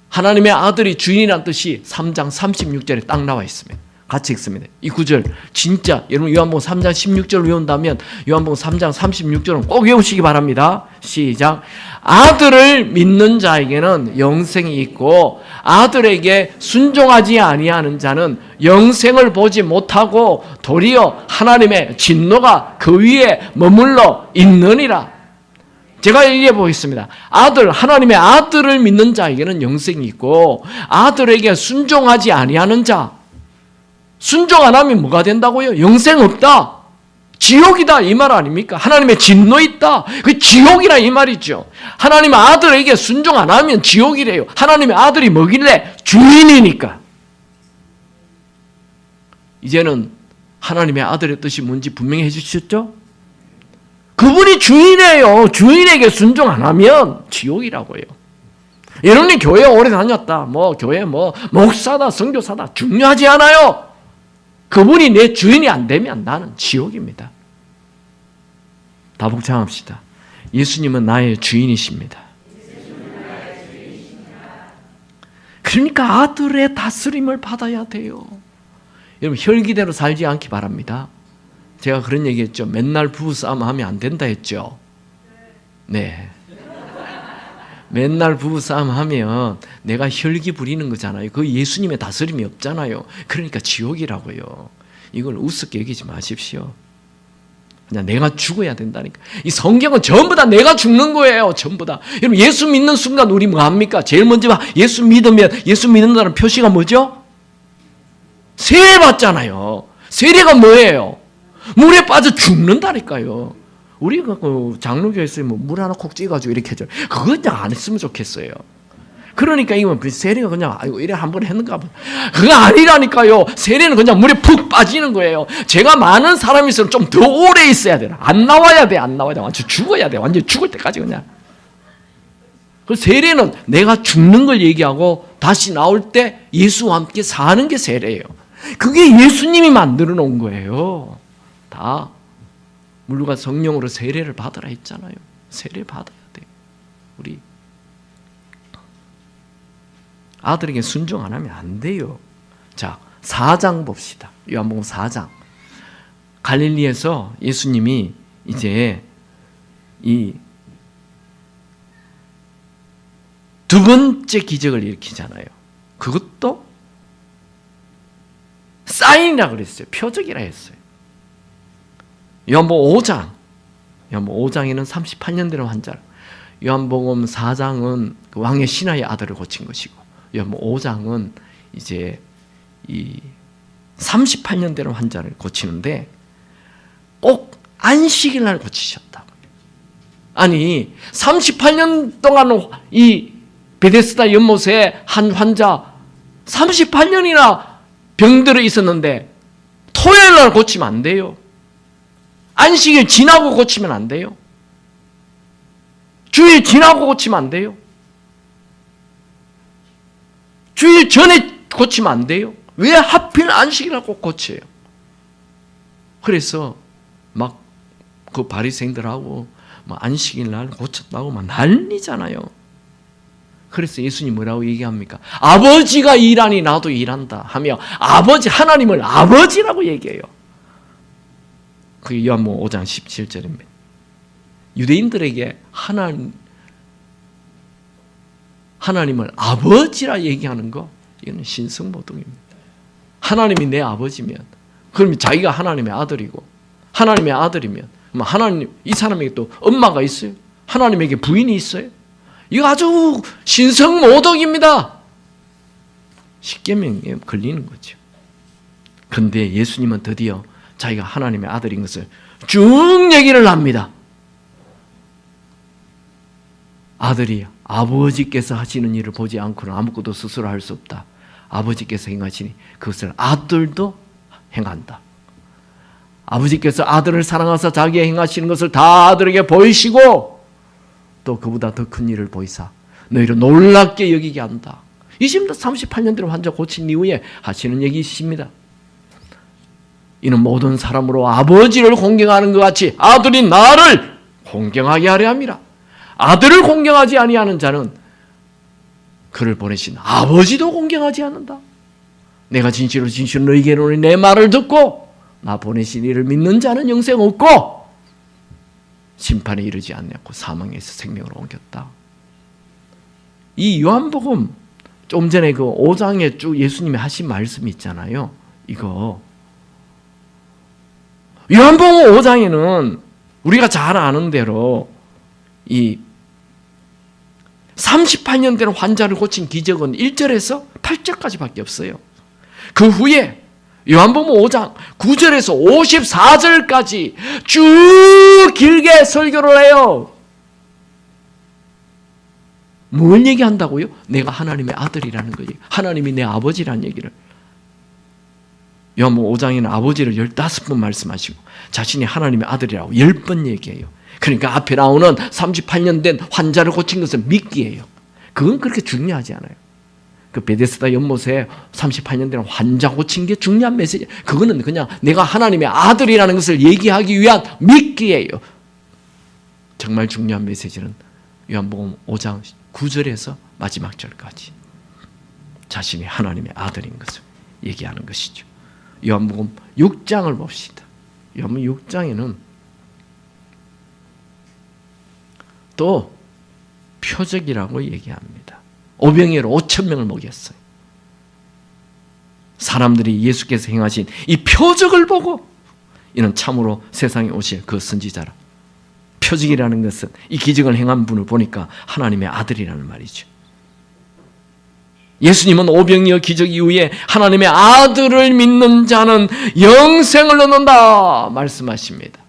하나님의 아들이 주인이란 뜻이 3장 36절에 딱 나와 있습니다. 같이 읽습니다. 이 구절 진짜 여러분 요한복음 3장 16절 외운다면 요한복음 3장 36절은 꼭 외우시기 바랍니다. 시작. 아들을 믿는 자에게는 영생이 있고 아들에게 순종하지 아니하는 자는 영생을 보지 못하고 도리어 하나님의 진노가 그 위에 머물러 있느니라. 제가 얘기해 보겠습니다. 하나님의 아들을 믿는 자에게는 영생이 있고 아들에게 순종하지 아니하는 자, 순종 안 하면 뭐가 된다고요? 영생 없다. 지옥이다 이 말 아닙니까? 하나님의 진노 있다. 그 지옥이라 이 말이죠. 하나님의 아들에게 순종 안 하면 지옥이래요. 하나님의 아들이 뭐길래? 주인이니까. 이제는 하나님의 아들의 뜻이 뭔지 분명히 해주셨죠? 그분이 주인이에요. 주인에게 순종 안 하면 지옥이라고요. 여러분이 교회 오래 다녔다, 교회 목사다, 선교사다, 중요하지 않아요. 그분이 내 주인이 안 되면 나는 지옥입니다. 다 복창합시다. 예수님은 나의 주인이십니다. 그러니까 아들의 다스림을 받아야 돼요. 여러분, 혈기대로 살지 않기 바랍니다. 제가 그런 얘기 했죠. 맨날 부부싸움 하면 안 된다 했죠. 네. 맨날 부부싸움 하면 내가 혈기 부리는 거잖아요. 그 예수님의 다스림이 없잖아요. 그러니까 지옥이라고요. 이걸 우습게 여기지 마십시오. 그냥 내가 죽어야 된다니까. 이 성경은 전부 다 내가 죽는 거예요. 전부 다. 여러분, 예수 믿는 순간 우리 뭐 합니까? 제일 먼저 예수 믿으면, 예수 믿는다는 표시가 뭐죠? 세례 받잖아요. 세례가 뭐예요? 물에 빠져 죽는다니까요. 우리가 그 장로교에서 물 하나 콕 찍어가지고 이렇게 해줘. 그거 그냥 안 했으면 좋겠어요. 그러니까 이건 세례가 그냥 이래 한번 했는가 봐. 그거 아니라니까요. 세례는 그냥 물에 푹 빠지는 거예요. 제가 많은 사람이 있으면 좀 더 오래 있어야 돼. 안 나와야 돼. 완전 죽어야 돼. 완전 죽을 때까지 그냥. 그 세례는 내가 죽는 걸 얘기하고 다시 나올 때 예수와 함께 사는 게 세례예요. 그게 예수님이 만들어 놓은 거예요. 다 물과 성령으로 세례를 받으라 했잖아요. 세례 받아야 돼요. 우리 아들에게 순종 안 하면 안 돼요. 자, 4장 봅시다. 요한복음 4장. 갈릴리에서 예수님이 이제 이 두 번째 기적을 일으키잖아요. 그것도 사인이라 그랬어요. 표적이라 했어요. 요한복음 5장. 요한복음 5장에는 38년 된 환자. 요한복음 4장은 그 왕의 신하의 아들을 고친 것이고, 요한복음 5장은 이제 이 38년 된 환자를 고치는데 꼭 안식일 날 고치셨다. 아니, 38년 동안 이 베데스다 연못에 한 환자 38년이나 병들어 있었는데 토요일 날 고치면 안 돼요. 안식일 지나고 고치면 안 돼요. 주일 지나고 고치면 안 돼요. 주일 전에 고치면 안 돼요. 왜 하필 안식일날 꼭 고쳐요? 그래서 막 그 바리새인들하고 안식일날 고쳤다고 막 난리잖아요. 그래서 예수님 뭐라고 얘기합니까? 아버지가 일하니 나도 일한다 하며 아버지, 하나님을 아버지라고 얘기해요. 그게 요한복음 5장 17절입니다. 유대인들에게 하나님을 아버지라 얘기하는 거, 이거는 신성모독입니다. 하나님이 내 아버지면, 그럼 자기가 하나님의 아들이고, 하나님의 아들이면, 하나님, 이 사람에게 또 엄마가 있어요? 하나님에게 부인이 있어요? 이거 아주 신성모독입니다. 십계명에 걸리는 거죠. 그런데 예수님은 드디어 자기가 하나님의 아들인 것을 쭉 얘기를 합니다. 아들이 아버지께서 하시는 일을 보지 않고는 아무것도 스스로 할 수 없다. 아버지께서 행하시니 그것을 아들도 행한다. 아버지께서 아들을 사랑하사 자기의 행하시는 것을 다 아들에게 보이시고 또 그보다 더 큰 일을 보이사 너희를 놀랍게 여기게 한다. 이 지금도 38년 된 환자 고친 이후에 하시는 얘기이십니다. 이는 모든 사람으로 아버지를 공경하는 것 같이 아들이 나를 공경하게 하려 함이라. 아들을 공경하지 아니하는 자는 그를 보내신 아버지도 공경하지 않는다. 내가 진실로 너희에게 이르노니 내 말을 듣고 나 보내신 이를 믿는 자는 영생 없고 심판에 이르지 않냐고 사망에서 생명으로 옮겼다. 이 요한복음 좀 전에 그 5장에 쭉 예수님이 하신 말씀이 있잖아요. 이거 요한복음 5장에는 우리가 잘 아는 대로 이 38년 된 환자를 고친 기적은 1절에서 8절까지밖에 없어요. 그 후에 요한복음 5장 9절에서 54절까지 쭉 길게 설교를 해요. 뭘 얘기한다고요? 내가 하나님의 아들이라는 거예요. 하나님이 내 아버지라는 얘기를. 요한복음 5장에는 아버지를 15번 말씀하시고 자신이 하나님의 아들이라고 10번 얘기해요. 그러니까 앞에 나오는 38년 된 환자를 고친 것은 믿기예요. 그건 그렇게 중요하지 않아요. 그 베데스다 연못에 38년 된 환자 고친 게 중요한 메시지. 그거는 그냥 내가 하나님의 아들이라는 것을 얘기하기 위한 믿기예요. 정말 중요한 메시지는 요한복음 5장 9절에서 마지막 절까지 자신이 하나님의 아들인 것을 얘기하는 것이죠. 요한복음 6장을 봅시다. 요한복음 6장에는 또 표적이라고 얘기합니다. 오병이어로 5,000명을 먹였어요. 사람들이 예수께서 행하신 이 표적을 보고 이는 참으로 세상에 오실 그 선지자라. 표적이라는 것은 이 기적을 행한 분을 보니까 하나님의 아들이라는 말이죠. 예수님은 오병이어 기적 이후에 하나님의 아들을 믿는 자는 영생을 얻는다 말씀하십니다.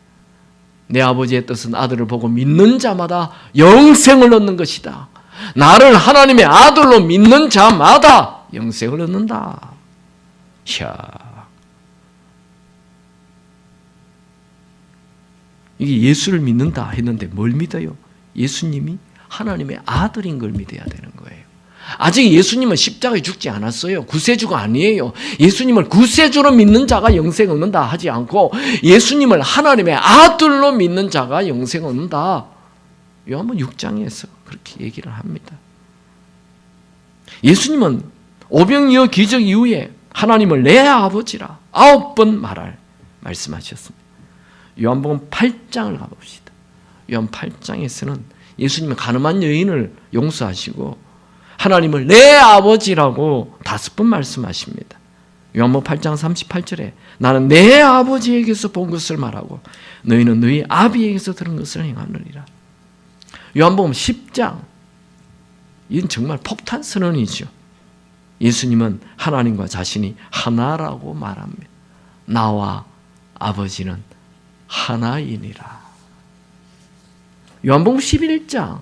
내 아버지의 뜻은 아들을 보고 믿는 자마다 영생을 얻는 것이다. 나를 하나님의 아들로 믿는 자마다 영생을 얻는다. 이야, 이게 예수를 믿는다 했는데 뭘 믿어요? 예수님이 하나님의 아들인 걸 믿어야 되는 거예요. 아직 예수님은 십자가에 죽지 않았어요. 구세주가 아니에요. 예수님을 구세주로 믿는 자가 영생 얻는다 하지 않고 예수님을 하나님의 아들로 믿는 자가 영생 얻는다. 요한복음 6장에서 그렇게 얘기를 합니다. 예수님은 오병이어 기적 이후에 하나님을 내 아버지라 9번 말씀하셨습니다. 요한복음 8장을 가봅시다. 요한 8장에서는 예수님은 가늠한 여인을 용서하시고 하나님을 내 아버지라고 5번 말씀하십니다. 요한복음 8장 38절에 나는 내 아버지에게서 본 것을 말하고 너희는 너희 아비에게서 들은 것을 행하느니라. 요한복음 10장, 이건 정말 폭탄 선언이죠. 예수님은 하나님과 자신이 하나라고 말합니다. 나와 아버지는 하나이니라. 요한복음 11장,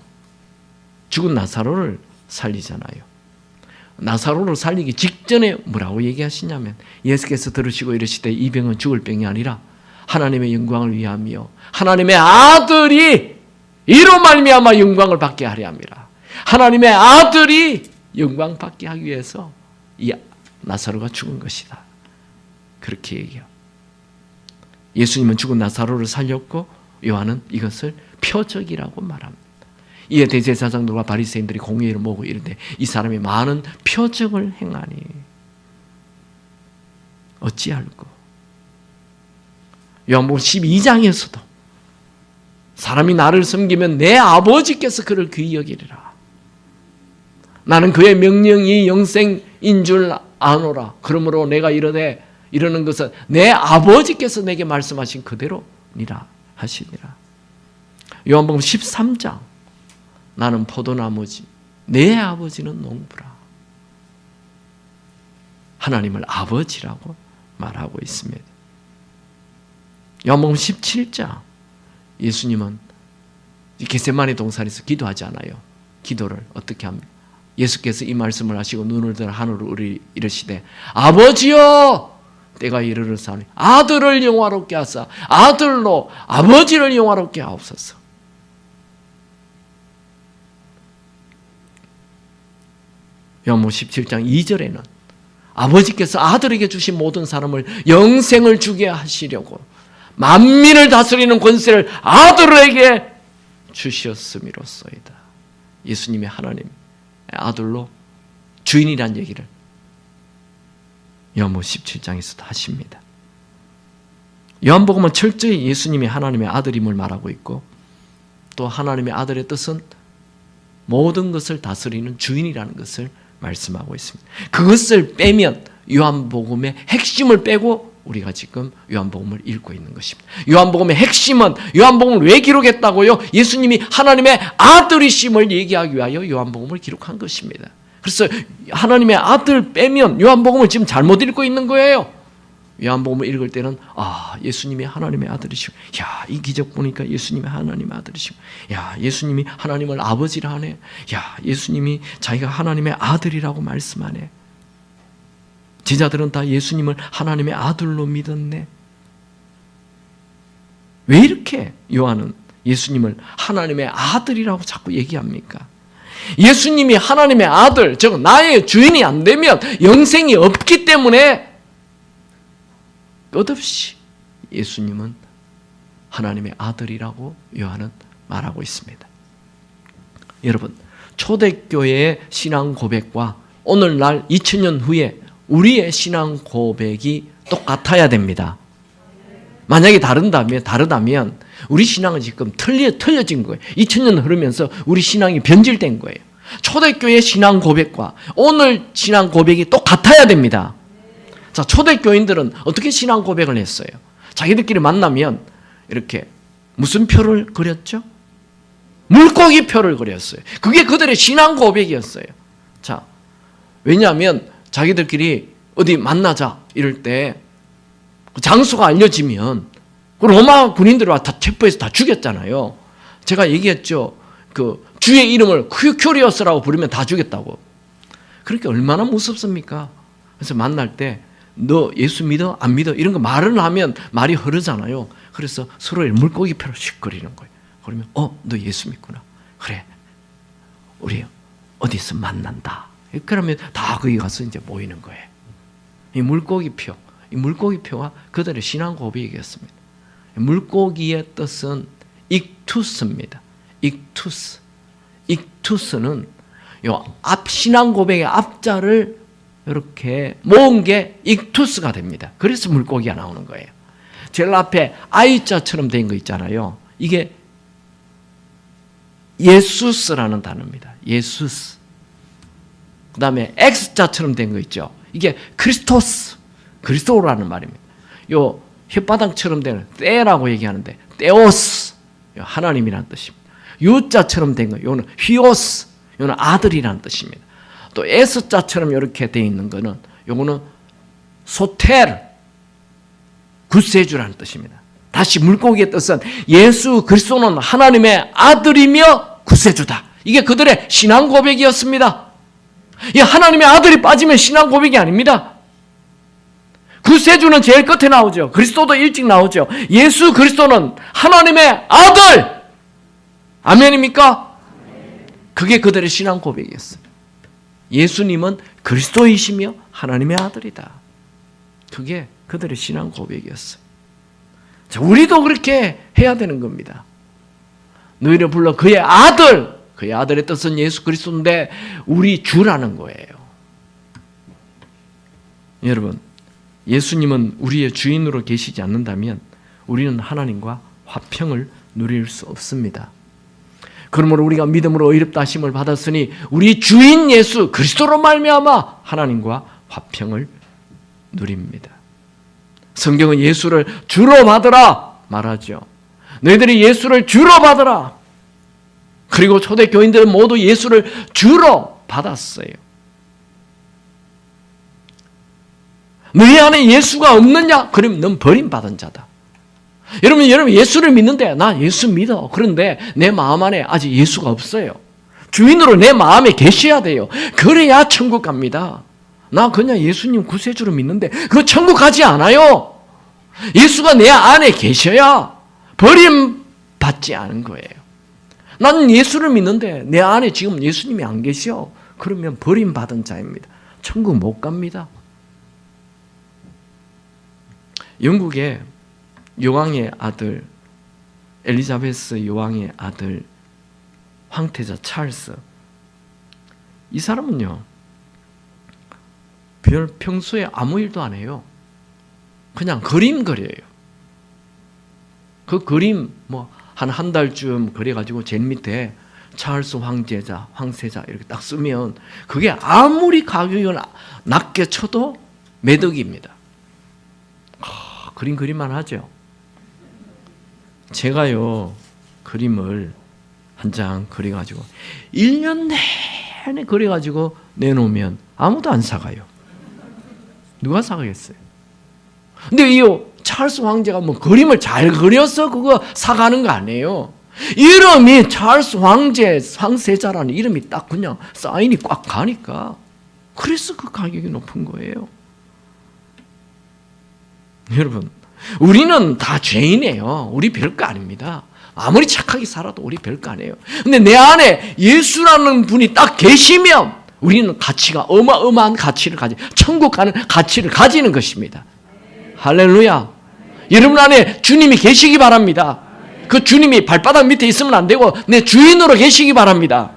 죽은 나사로를 살리잖아요. 나사로를 살리기 직전에 뭐라고 얘기하시냐면 예수께서 들으시고 이르시되 이 병은 죽을 병이 아니라 하나님의 영광을 위함이요 하나님의 아들이 이로 말미암아 영광을 받게 하려 함이라. 하나님의 아들이 영광 받게 하기 위해서 이 나사로가 죽은 것이다. 그렇게 얘기해요. 예수님은 죽은 나사로를 살렸고 요한은 이것을 표적이라고 말합니다. 이에 대제사장들과 바리새인들이 공회를 모으고 이르되 이 사람이 많은 표적을 행하니 어찌할꼬. 요한복음 12장에서도 사람이 나를 섬기면 내 아버지께서 그를 귀히 여기리라. 나는 그의 명령이 영생인 줄 아노라. 그러므로 내가 이러는 것은 내 아버지께서 내게 말씀하신 그대로니라 하시니라. 요한복음 13장 나는 포도나무지 내 아버지는 농부라. 하나님을 아버지라고 말하고 있습니다. 요한복음 17장 예수님은 겟세마네 동산에서 기도하지 않아요. 기도를 어떻게 합니까? 예수께서 이 말씀을 하시고 눈을 들어 하늘로 이르시되 아버지여 때가 이르렀사오니 아들을 영화롭게 하사 아들로 아버지를 영화롭게 하옵소서. 요한복음 17장 2절에는 아버지께서 아들에게 주신 모든 사람을 영생을 주게 하시려고 만민을 다스리는 권세를 아들에게 주셨음이로소이다. 예수님이 하나님 아들로 주인이란 얘기를 요한복음 17장에서도 하십니다. 요한복음은 철저히 예수님이 하나님의 아들임을 말하고 있고 또 하나님의 아들의 뜻은 모든 것을 다스리는 주인이라는 것을 말씀하고 있습니다. 그것을 빼면 요한복음의 핵심을 빼고 우리가 지금 요한복음을 읽고 있는 것입니다. 요한복음의 핵심은 요한복음을 왜 기록했다고요? 예수님이 하나님의 아들이심을 얘기하기 위하여 요한복음을 기록한 것입니다. 그래서 하나님의 아들 빼면 요한복음을 지금 잘못 읽고 있는 거예요. 요한복음을 읽을 때는 예수님이 하나님의 아들이시고 야, 이 기적 보니까 예수님이 하나님의 아들이시고 야, 예수님이 하나님을 아버지라 하네. 야, 예수님이 자기가 하나님의 아들이라고 말씀하네. 지자들은 다 예수님을 하나님의 아들로 믿었네. 왜 이렇게 요한은 예수님을 하나님의 아들이라고 자꾸 얘기합니까? 예수님이 하나님의 아들, 즉 나의 주인이 안 되면 영생이 없기 때문에 끝없이 예수님은 하나님의 아들이라고 요한은 말하고 있습니다. 여러분, 초대교회의 신앙 고백과 오늘날 2000년 후에 우리의 신앙 고백이 똑같아야 됩니다. 만약에 다르다면 우리 신앙은 지금 틀려진 거예요. 2000년 흐르면서 우리 신앙이 변질된 거예요. 초대교회 신앙 고백과 오늘 신앙 고백이 똑같아야 됩니다. 자, 초대교인들은 어떻게 신앙 고백을 했어요? 자기들끼리 만나면 이렇게 무슨 표를 그렸죠? 물고기 표를 그렸어요. 그게 그들의 신앙 고백이었어요. 자, 왜냐하면 자기들끼리 어디 만나자 이럴 때 장소가 알려지면 로마 군인들을 다 체포해서 다 죽였잖아요. 제가 얘기했죠. 그 주의 이름을 큐리오스라고 부르면 다 죽였다고. 그렇게 얼마나 무섭습니까? 그래서 만날 때 너 예수 믿어? 안 믿어? 이런 거 말을 하면 말이 흐르잖아요. 그래서 서로의 물고기표를 씩 그리는 거예요. 그러면 너 예수 믿구나. 그래, 우리 어디서 만난다. 그러면 다 거기 가서 이제 모이는 거예요. 이 물고기표가 그들의 신앙 고백이었습니다. 물고기의 뜻은 익투스입니다. 익투스는 요 앞 신앙 고백의 앞자를 이렇게 모은 게 익투스가 됩니다. 그래서 물고기가 나오는 거예요. 제일 앞에 I자처럼 된 거 있잖아요. 이게 예수스라는 단어입니다. 예수스. 그 다음에 X자처럼 된 거 있죠. 이게 크리스토스, 그리스도라는 말입니다. 요 혓바닥처럼 되는 때라고 얘기하는데 때오스, 하나님이라는 뜻입니다. U자처럼 된 거, 요는 휘오스, 요는 아들이라는 뜻입니다. 또 S자처럼 이렇게 되어 있는 거는 요거는 소텔, 구세주라는 뜻입니다. 다시 물고기의 뜻은 예수 그리스도는 하나님의 아들이며 구세주다. 이게 그들의 신앙 고백이었습니다. 이 하나님의 아들이 빠지면 신앙 고백이 아닙니다. 구세주는 제일 끝에 나오죠. 그리스도도 일찍 나오죠. 예수 그리스도는 하나님의 아들! 아멘입니까? 그게 그들의 신앙 고백이었어요. 예수님은 그리스도이시며 하나님의 아들이다. 그게 그들의 신앙 고백이었어요. 자, 우리도 그렇게 해야 되는 겁니다. 너희를 불러 그의 아들! 그의 아들의 뜻은 예수 그리스도인데 우리 주라는 거예요. 여러분, 예수님은 우리의 주인으로 계시지 않는다면 우리는 하나님과 화평을 누릴 수 없습니다. 그러므로 우리가 믿음으로 의롭다 하심을 받았으니 우리 주인 예수 그리스도로 말미암아 하나님과 화평을 누립니다. 성경은 예수를 주로 받으라 말하죠. 너희들이 예수를 주로 받으라. 그리고 초대교인들은 모두 예수를 주로 받았어요. 너희 안에 예수가 없느냐? 그러면 넌 버림받은 자다. 여러분 예수를 믿는데 나 예수 믿어. 그런데 내 마음 안에 아직 예수가 없어요. 주인으로 내 마음에 계셔야 돼요. 그래야 천국 갑니다. 나 그냥 예수님 구세주로 믿는데 그거 천국 가지 않아요. 예수가 내 안에 계셔야 버림받지 않은 거예요. 나는 예수를 믿는데 내 안에 지금 예수님이 안 계셔. 그러면 버림받은 자입니다. 천국 못 갑니다. 영국의 여왕의 아들, 엘리자베스 여왕의 아들, 황태자 찰스. 이 사람은요, 평소에 아무 일도 안 해요. 그냥 그림 그려요. 그 그림 한 달쯤 그려가지고 제일 밑에 찰스 황세자 이렇게 딱 쓰면 그게 아무리 가격을 낮게 쳐도 매덕입니다. 그림만 하죠. 제가요 그림을 한 장 그려가지고 1년 내내 그려가지고 내놓으면 아무도 안 사가요. 누가 사가겠어요? 근데 이 찰스 황제가 그림을 잘 그려서 그거 사가는 거 아니에요. 이름이 찰스 황세자라는 이름이 딱 그냥 사인이 꽉 가니까 그래서 그 가격이 높은 거예요. 여러분, 우리는 다 죄인이에요. 우리 별거 아닙니다. 아무리 착하게 살아도 우리 별거 아니에요. 근데 내 안에 예수라는 분이 딱 계시면 우리는 가치가 어마어마한 가치를 천국 가는 가치를 가지는 것입니다. 할렐루야. 여러분 안에 주님이 계시기 바랍니다. 그 주님이 발바닥 밑에 있으면 안 되고 내 주인으로 계시기 바랍니다.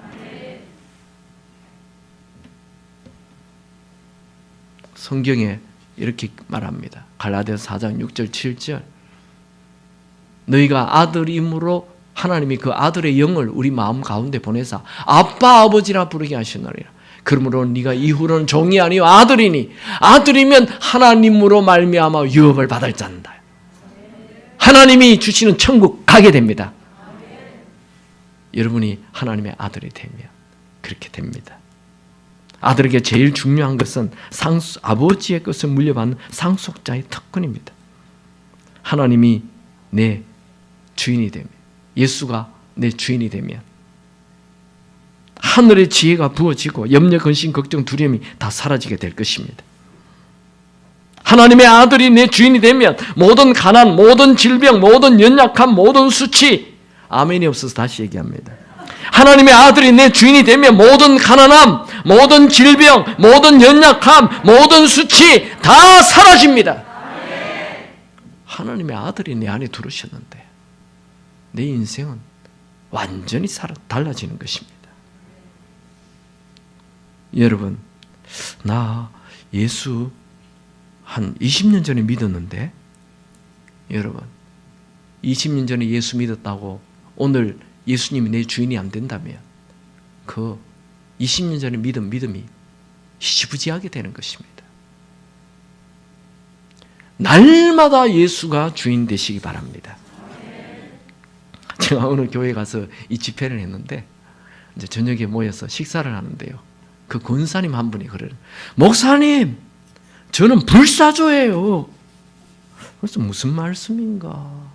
성경에 이렇게 말합니다. 갈라디아서 4장 6절 7절. 너희가 아들임으로 하나님이 그 아들의 영을 우리 마음 가운데 보내사 아빠 아버지라 부르게 하시느니라. 그러므로 네가 이후로는 종이 아니요 아들이니 아들이면 하나님으로 말미암아 유업을 받을 자다. 하나님이 주시는 천국 가게 됩니다. 여러분이 하나님의 아들이 되면 그렇게 됩니다. 아들에게 제일 중요한 것은 아버지의 것을 물려받는 상속자의 특권입니다. 하나님이 내 주인이 되면, 예수가 내 주인이 되면 하늘의 지혜가 부어지고 염려, 근심, 걱정, 두려움이 다 사라지게 될 것입니다. 하나님의 아들이 내 주인이 되면 모든 가난, 모든 질병, 모든 연약함, 모든 수치, 아멘이 없어서 다시 얘기합니다. 하나님의 아들이 내 주인이 되면 모든 가난함, 모든 질병, 모든 연약함, 모든 수치 다 사라집니다. 하나님의 아들이 내 안에 들어오셨는데 내 인생은 완전히 달라지는 것입니다. 여러분, 나 예수 한 20년 전에 믿었는데, 여러분 20년 전에 예수 믿었다고 오늘 예수님이 내 주인이 안 된다면 그 20년 전에 믿음이 희지부지하게 되는 것입니다. 날마다 예수가 주인 되시기 바랍니다. 제가 오늘 교회 가서 이 집회를 했는데 이제 저녁에 모여서 식사를 하는데요. 그 권사님 한 분이 그래요. 목사님, 저는 불사조예요. 그래서 무슨 말씀인가?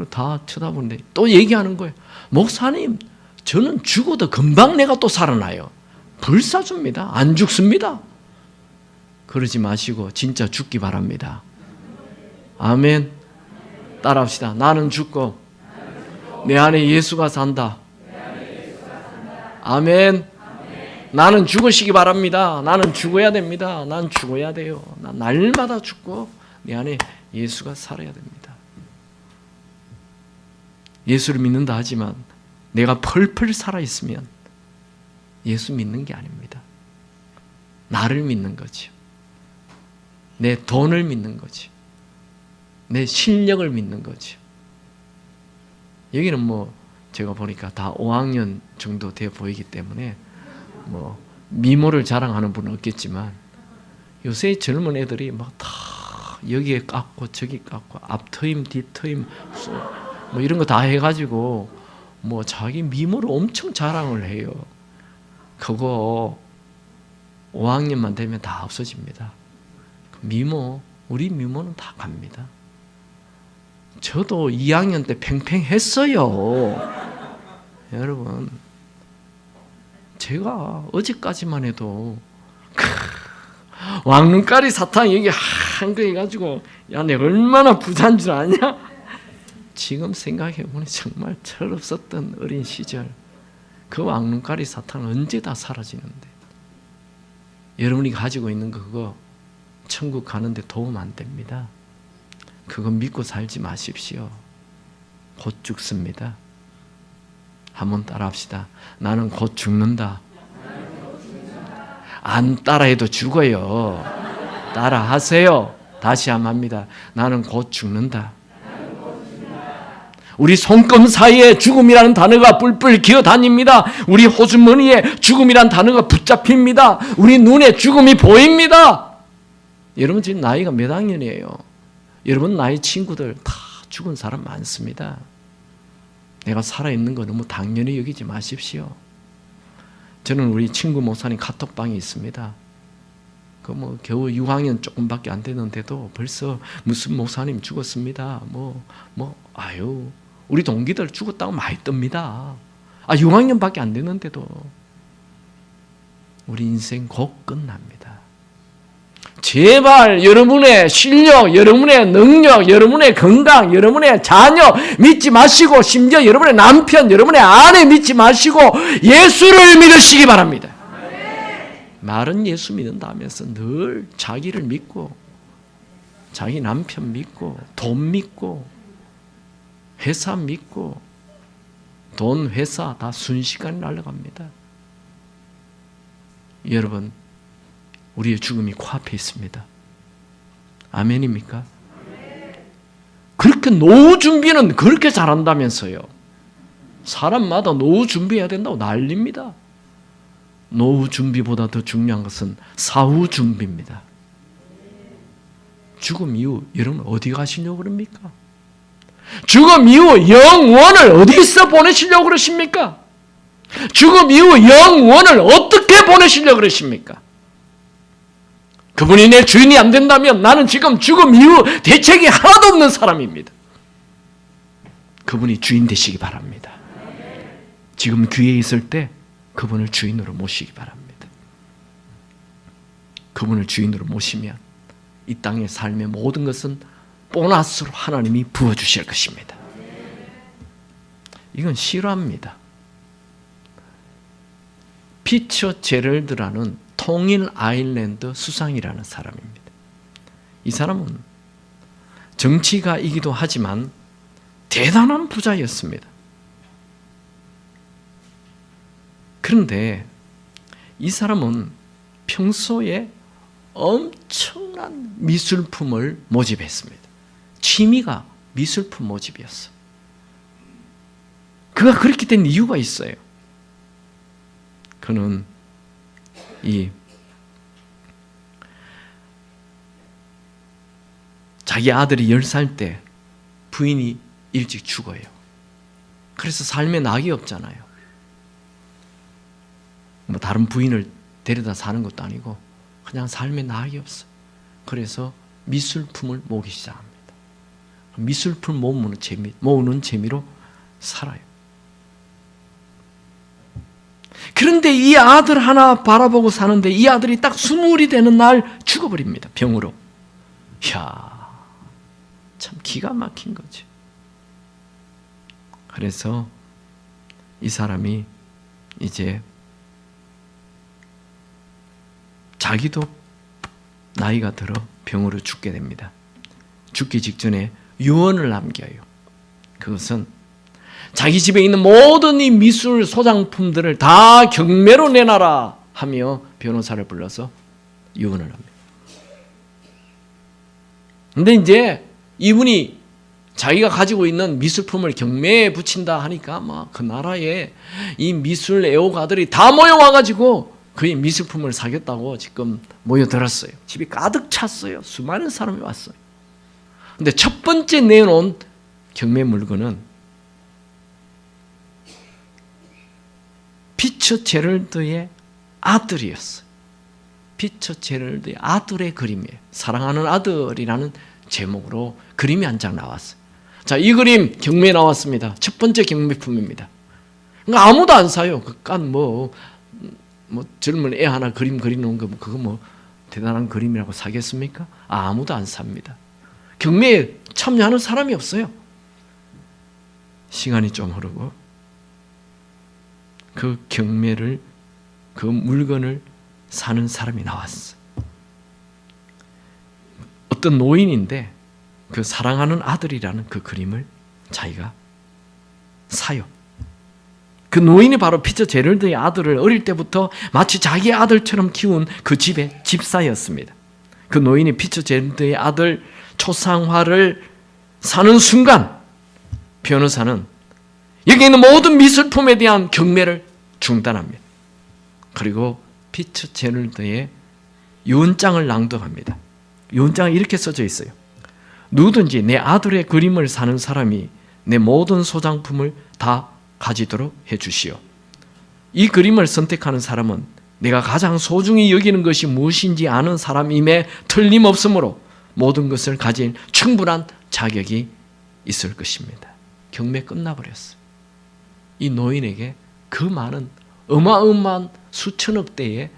다 쳐다보는데 또 얘기하는 거예요. 목사님, 저는 죽어도 금방 내가 또 살아나요. 불사조입니다. 안 죽습니다. 그러지 마시고 진짜 죽기 바랍니다. 아멘. 따라합시다. 나는 죽고 내 안에 예수가 산다. 아멘. 나는 죽으시기 바랍니다. 나는 죽어야 됩니다. 난 죽어야 돼요. 난 날마다 죽고 내 안에 예수가 살아야 됩니다. 예수를 믿는다 하지만 내가 펄펄 살아있으면 예수 믿는 게 아닙니다. 나를 믿는 거죠. 내 돈을 믿는 거죠. 내 실력을 믿는 거죠. 여기는 뭐 제가 보니까 다 5학년 정도 돼 보이기 때문에 뭐 미모를 자랑하는 분은 없겠지만 요새 젊은 애들이 막 다 여기에 깎고 저기 깎고 앞트임 뒷트임 뭐 이런 거 다 해가지고 뭐 자기 미모를 엄청 자랑을 해요. 그거 5학년만 되면 다 없어집니다. 미모, 우리 미모는 다 갑니다. 저도 2학년 때 팽팽했어요. 여러분, 제가 어제까지만 해도 왕눈깔이 사탕 여기 한 거 해가지고 야, 내가 얼마나 부자인 줄 아냐? 지금 생각해보니 정말 철없었던 어린 시절, 그 왕눈깔이 사탕은 언제 다 사라지는데, 여러분이 가지고 있는 거 그거 천국 가는데 도움 안 됩니다. 그거 믿고 살지 마십시오. 곧 죽습니다. 한번 따라합시다. 나는 곧 죽는다. 안 따라해도 죽어요. 따라하세요. 다시 한번 합니다. 나는 곧 죽는다. 우리 손금 사이에 죽음이라는 단어가 뿔뿔 기어다닙니다. 우리 호주머니에 죽음이라는 단어가 붙잡힙니다. 우리 눈에 죽음이 보입니다. 여러분 지금 나이가 몇 학년이에요? 여러분 나이 친구들 다 죽은 사람 많습니다. 내가 살아있는 거 너무 당연히 여기지 마십시오. 저는 우리 친구 목사님 카톡방이 있습니다. 그 뭐 겨우 6학년 조금밖에 안 되는데도 벌써 무슨 목사님 죽었습니다. 아유, 우리 동기들 죽었다고 많이 뜹니다. 6학년밖에 안 되는데도 우리 인생 곧 끝납니다. 제발 여러분의 실력, 여러분의 능력, 여러분의 건강, 여러분의 자녀 믿지 마시고 심지어 여러분의 남편, 여러분의 아내 믿지 마시고 예수를 믿으시기 바랍니다. 말은 예수 믿는다 하면서 늘 자기를 믿고 자기 남편 믿고 돈 믿고 회사 믿고 돈, 회사 다 순식간에 날아갑니다. 여러분, 우리의 죽음이 코앞에 있습니다. 아멘입니까? 그렇게 노후 준비는 그렇게 잘한다면서요. 사람마다 노후 준비해야 된다고 난립니다. 노후 준비보다 더 중요한 것은 사후 준비입니다. 죽음 이후 여러분 어디 가시려고 그럽니까? 죽음 이후 영원을 어디서 보내시려고 그러십니까? 죽음 이후 영원을 어떻게 보내시려고 그러십니까? 그분이 내 주인이 안 된다면 나는 지금 죽음 이후 대책이 하나도 없는 사람입니다. 그분이 주인 되시기 바랍니다. 지금 귀에 있을 때 그분을 주인으로 모시기 바랍니다. 그분을 주인으로 모시면 이 땅의 삶의 모든 것은 보너스로 하나님이 부어주실 것입니다. 이건 실화입니다. 피처 제럴드라는 통일 아일랜드 수상이라는 사람입니다. 이 사람은 정치가이기도 하지만 대단한 부자였습니다. 그런데 이 사람은 평소에 엄청난 미술품을 모집했습니다. 취미가 미술품 모집이었어요. 그가 그렇게 된 이유가 있어요. 그는 자기 아들이 10살 때 부인이 일찍 죽어요. 그래서 삶에 낙이 없잖아요. 뭐 다른 부인을 데려다 사는 것도 아니고 그냥 삶에 낙이 없어. 그래서 미술품을 모으기 시작합니다. 미술품 모으는 재미로 살아요. 그런데 이 아들 하나 바라보고 사는데 이 아들이 딱 20이 되는 날 죽어버립니다. 병으로. 이야, 참 기가 막힌 거지. 그래서 이 사람이 이제 자기도 나이가 들어 병으로 죽게 됩니다. 죽기 직전에 유언을 남겨요. 그것은 자기 집에 있는 모든 이 미술 소장품들을 다 경매로 내놔라 하며 변호사를 불러서 유언을 합니다. 근데 이제 이분이 자기가 가지고 있는 미술품을 경매에 붙인다 하니까 막 그 나라에 이 미술 애호가들이 다 모여와가지고 그의 미술품을 사겠다고 지금 모여들었어요. 집이 가득 찼어요. 수많은 사람이 왔어요. 근데 첫 번째 내놓은 경매 물건은 피처 제럴드의 아들이었어요. 피처 제럴드의 아들의 그림이에요. 사랑하는 아들이라는 제목으로 그림이 한 장 나왔어요. 자, 이 그림 경매에 나왔습니다. 첫 번째 경매품입니다. 그러니까 아무도 안 사요. 그깐 뭐 젊은 애 하나 그림 그리는 거 그거 뭐 대단한 그림이라고 사겠습니까? 아무도 안 삽니다. 경매에 참여하는 사람이 없어요. 시간이 좀 흐르고 그 경매를 그 물건을 사는 사람이 나왔어. 어떤 노인인데 그 사랑하는 아들이라는 그 그림을 자기가 사요. 그 노인이 바로 피처 제럴드의 아들을 어릴 때부터 마치 자기 아들처럼 키운 그 집의 집사였습니다. 그 노인이 피처 제럴드의 아들 초상화를 사는 순간 변호사는 여기 있는 모든 미술품에 대한 경매를 중단합니다. 그리고 피처 제럴드의 유언장을 낭독합니다. 유언장에 이렇게 써져 있어요. 누구든지 내 아들의 그림을 사는 사람이 내 모든 소장품을 다 가지도록 해주시오. 이 그림을 선택하는 사람은 내가 가장 소중히 여기는 것이 무엇인지 아는 사람임에 틀림없으므로 모든 것을 가진 충분한 자격이 있을 것입니다. 경매 끝나버렸어요. 이 노인에게 그 많은 어마어마한 수천억 대의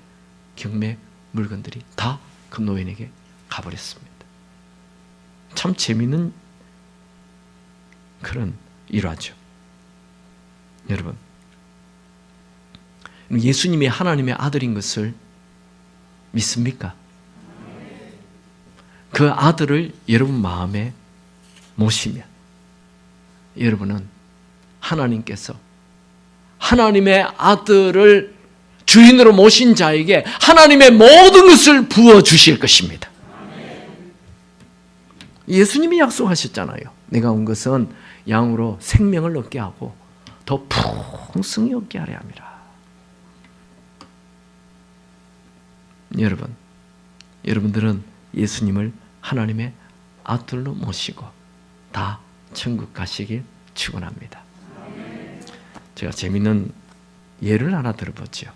경매 물건들이 다 그 노인에게 가버렸습니다. 참 재미있는 그런 일화죠. 여러분, 예수님이 하나님의 아들인 것을 믿습니까? 그 아들을 여러분 마음에 모시면 여러분은 하나님께서 하나님의 아들을 주인으로 모신 자에게 하나님의 모든 것을 부어주실 것입니다. 예수님이 약속하셨잖아요. 내가 온 것은 양으로 생명을 얻게 하고 더 풍성히 얻게 하려 함이라. 여러분들은 예수님을 하나님의 아들로 모시고 다 천국 가시길 축원합니다. 제가 재밌는 예를 하나 들어보죠.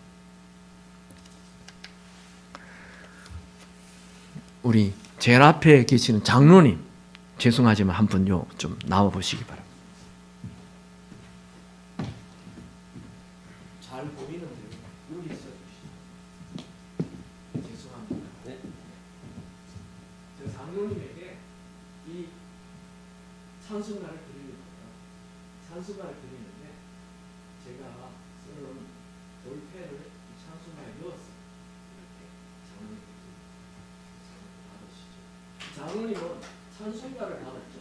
우리 제일 앞에 계시는 장로님, 죄송하지만 한 분요 좀 나와 보시기 바랍니다. 잘 보이는데요. 여기 있어 주시죠. 죄송합니다. 네. 저 장로님에게 이 찬송가를 드리는데 제가 쓰는 볼펜을 이 찬송가에 넣었어요. 이렇게 장로님은 찬송가를 받았죠.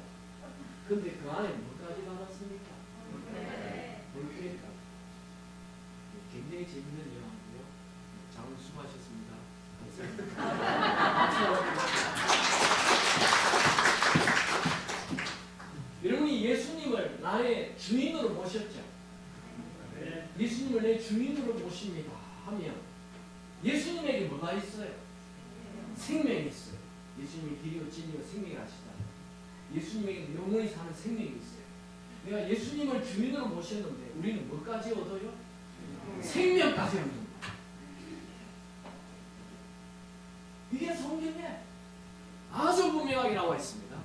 근데 그 안에 뭐까지 받았습니까? 볼펜. 굉장히 재밌는 영화고요. 장로 수고하셨습니다. 여러분이 예수님을 나의 주인으로 모셨죠. 예수님을 내 주인으로 모십니다 하면 예수님에게 뭐가 있어요? 생명이 있어요. 예수님이 길이요 진리요 생명이 하시다. 예수님에게 영원히 사는 생명이 있어요. 내가 예수님을 주인으로 모셨는데 우리는 뭐까지 얻어요? 생명까지 얻는 거예요. 이게 성경에 아주 분명하게 나와 있습니다.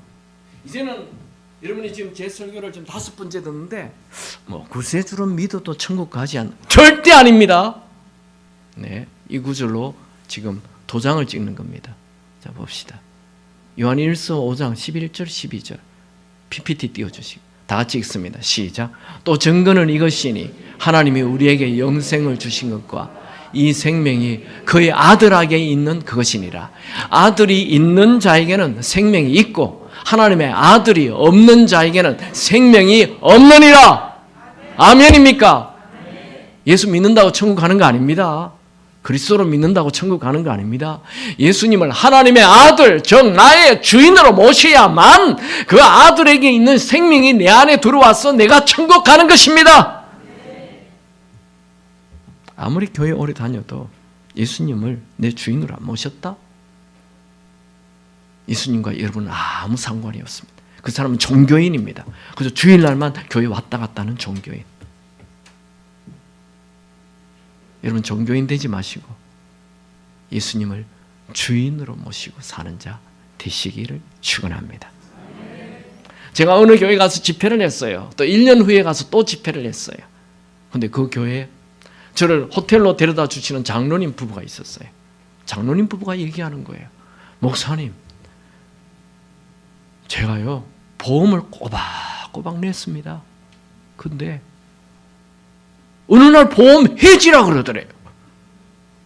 이제는 여러분이 지금 제 설교를 지금 5번째 듣는데 뭐 구세주를 믿어도 천국 가지 않는 절대 아닙니다. 네, 이 구절로 지금 도장을 찍는 겁니다. 자 봅시다. 요한일서 5장 11절 12절 PPT 띄워주시고 다 같이 읽습니다. 시작. 또 증거는 이것이니 하나님이 우리에게 영생을 주신 것과 이 생명이 그의 아들에게 있는 그것이니라. 아들이 있는 자에게는 생명이 있고 하나님의 아들이 없는 자에게는 생명이 없느니라. 아멘입니까? 예수 믿는다고 천국 가는 거 아닙니다. 그리스도를 믿는다고 천국 가는 거 아닙니다. 예수님을 하나님의 아들, 즉 나의 주인으로 모셔야만 그 아들에게 있는 생명이 내 안에 들어와서 내가 천국 가는 것입니다. 아무리 교회 오래 다녀도 예수님을 내 주인으로 안 모셨다? 예수님과 여러분은 아무 상관이 없습니다. 그 사람은 종교인입니다. 그래서 주일날만 교회 왔다 갔다 하는 종교인. 여러분 종교인 되지 마시고 예수님을 주인으로 모시고 사는 자 되시기를 축원합니다. 제가 어느 교회 가서 집회를 했어요. 또 1년 후에 가서 또 집회를 했어요. 그런데 그 교회에 저를 호텔로 데려다 주시는 장로님 부부가 있었어요. 장로님 부부가 얘기하는 거예요. 목사님, 제가요 보험을 꼬박꼬박 냈습니다. 근데 어느 날 보험 해지라 그러더래요.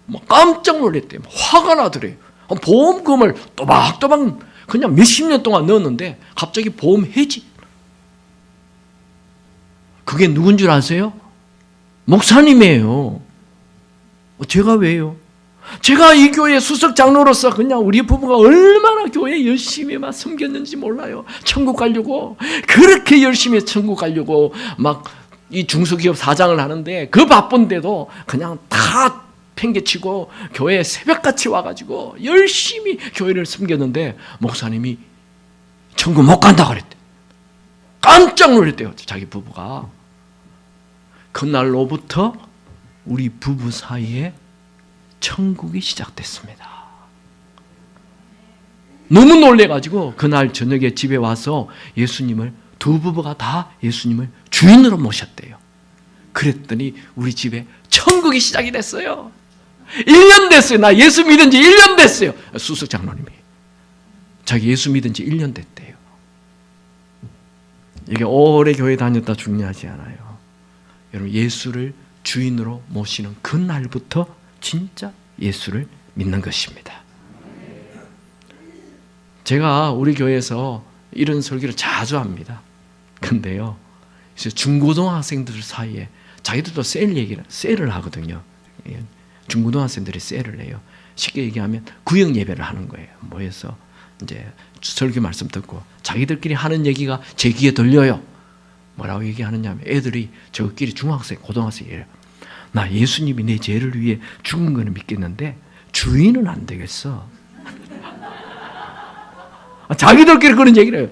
막 깜짝 놀랐대요. 화가 나더래요. 보험금을 또박또박 그냥 몇십 년 동안 넣었는데 갑자기 보험 해지. 그게 누군 줄 아세요? 목사님이에요. 제가 왜요? 제가 이 교회 수석 장로로서 그냥 우리 부부가 얼마나 교회 열심히 막 섬겼는지 몰라요. 천국 가려고 그렇게 열심히 천국 가려고 막 이 중소기업 사장을 하는데 그 바쁜데도 그냥 다 팽개치고 교회에 새벽같이 와가지고 열심히 교회를 섬겼는데 목사님이 천국 못 간다 그랬대. 깜짝 놀랐대요. 자기 부부가. 그날로부터 우리 부부 사이에 천국이 시작됐습니다. 너무 놀래가지고 그날 저녁에 집에 와서 예수님을 두 부부가 다 예수님을 주인으로 모셨대요. 그랬더니 우리 집에 천국이 시작이 됐어요. 1년 됐어요. 나 예수 믿은 지 1년 됐어요. 수석 장로님이. 자기 예수 믿은 지 1년 됐대요. 이게 오래 교회 다녔다 중요하지 않아요. 여러분, 예수를 주인으로 모시는 그날부터 진짜 예수를 믿는 것입니다. 제가 우리 교회에서 이런 설교를 자주 합니다. 근데요, 중고등학생들 사이에 자기들도 셀을 하거든요. 중고등학생들이 셀을 해요. 쉽게 얘기하면 구역 예배를 하는 거예요. 모여서 이제 설교 말씀 듣고 자기들끼리 하는 얘기가 제 귀에 들려요. 뭐라고 얘기하느냐면 애들이 저끼리 중학생, 고등학생이에요. 나 예수님이 내 죄를 위해 죽은 거는 믿겠는데 주인은 안 되겠어. 자기들끼리 그런 얘기를 해요.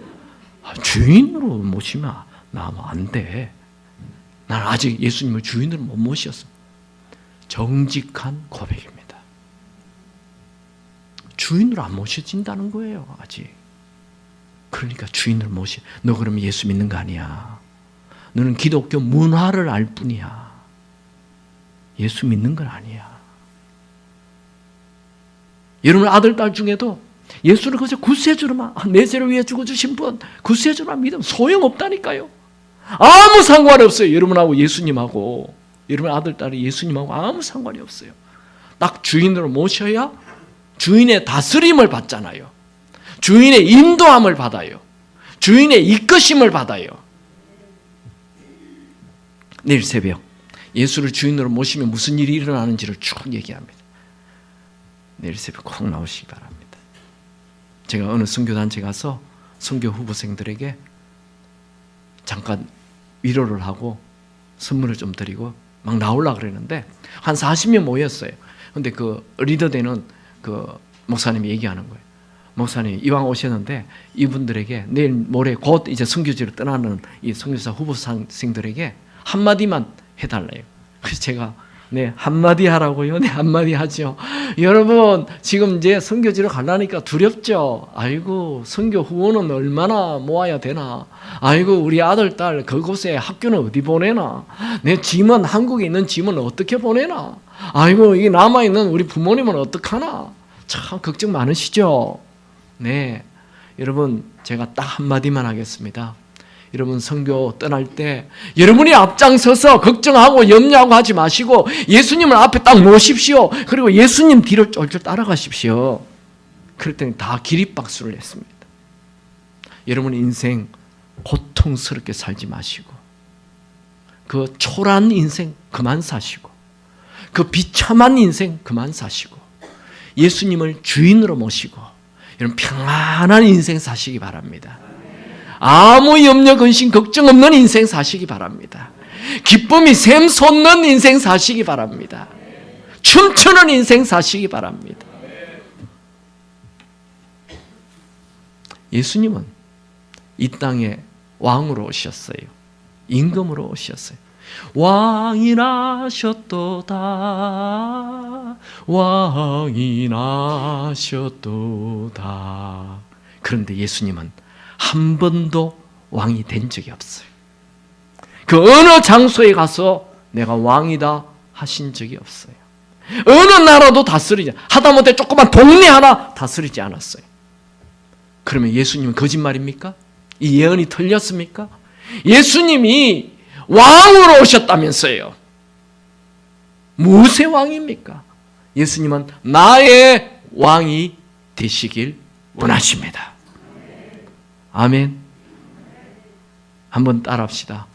주인으로 모시면 나 안 돼. 난 아직 예수님을 주인으로 못 모셨어. 정직한 고백입니다. 주인으로 안 모셔진다는 거예요, 아직. 그러니까 주인으로 너 그러면 예수 믿는 거 아니야. 너는 기독교 문화를 알 뿐이야. 예수 믿는 건 아니야. 여러분 아들, 딸 중에도 예수를 그저 구세주로만, 내 죄를 위해 죽어주신 분, 구세주로만 믿으면 소용없다니까요. 아무 상관이 없어요. 여러분하고 예수님하고, 여러분 아들, 딸이 예수님하고 아무 상관이 없어요. 딱 주인으로 모셔야 주인의 다스림을 받잖아요. 주인의 인도함을 받아요. 주인의 이끄심을 받아요. 내일 새벽 예수를 주인으로 모시면 무슨 일이 일어나는지를 쭉 얘기합니다. 내일 새벽 꼭 나오시기 바랍니다. 제가 어느 선교단체 가서 선교 후보생들에게 잠깐 위로를 하고 선물을 좀 드리고 막 나오려고 그랬는데 한 40명 모였어요. 근데 그 리더되는 그 목사님이 얘기하는 거예요. 목사님 이왕 오셨는데 이분들에게 내일 모레 곧 이제 선교지로 떠나는 이 선교사 후보생들에게 한마디만 해달래요. 그래서 제가 네, 한마디 하라고요? 네, 한마디 하죠. 여러분, 지금 이제 선교지로 가려니까 두렵죠? 아이고, 선교 후원은 얼마나 모아야 되나? 아이고, 우리 아들, 딸, 그곳에 학교는 어디 보내나? 내 짐은, 한국에 있는 짐은 어떻게 보내나? 아이고, 이게 남아있는 우리 부모님은 어떡하나? 참, 걱정 많으시죠? 네. 여러분, 제가 딱 한마디만 하겠습니다. 여러분 선교 떠날 때 여러분이 앞장서서 걱정하고 염려하고 하지 마시고 예수님을 앞에 딱 모십시오. 그리고 예수님 뒤를 쫄쫄 따라가십시오. 그럴 때는 다 기립박수를 했습니다. 여러분 인생 고통스럽게 살지 마시고 그 초라한 인생 그만 사시고 그 비참한 인생 그만 사시고 예수님을 주인으로 모시고 여러분 평안한 인생 사시기 바랍니다. 아무 염려, 근심, 걱정 없는 인생 사시기 바랍니다. 기쁨이 샘솟는 인생 사시기 바랍니다. 춤추는 인생 사시기 바랍니다. 예수님은 이 땅에 왕으로 오셨어요. 임금으로 오셨어요. 왕이 나셨도다. 왕이 나셨도다. 그런데 예수님은 한 번도 왕이 된 적이 없어요. 그 어느 장소에 가서 내가 왕이다 하신 적이 없어요. 어느 나라도 다스리지 하다못해 조그만 동네 하나 다스리지 않았어요. 그러면 예수님은 거짓말입니까? 이 예언이 틀렸습니까? 예수님이 왕으로 오셨다면서요. 무엇의 왕입니까? 예수님은 나의 왕이 되시길 원하십니다. 아멘. 한번 따라합시다.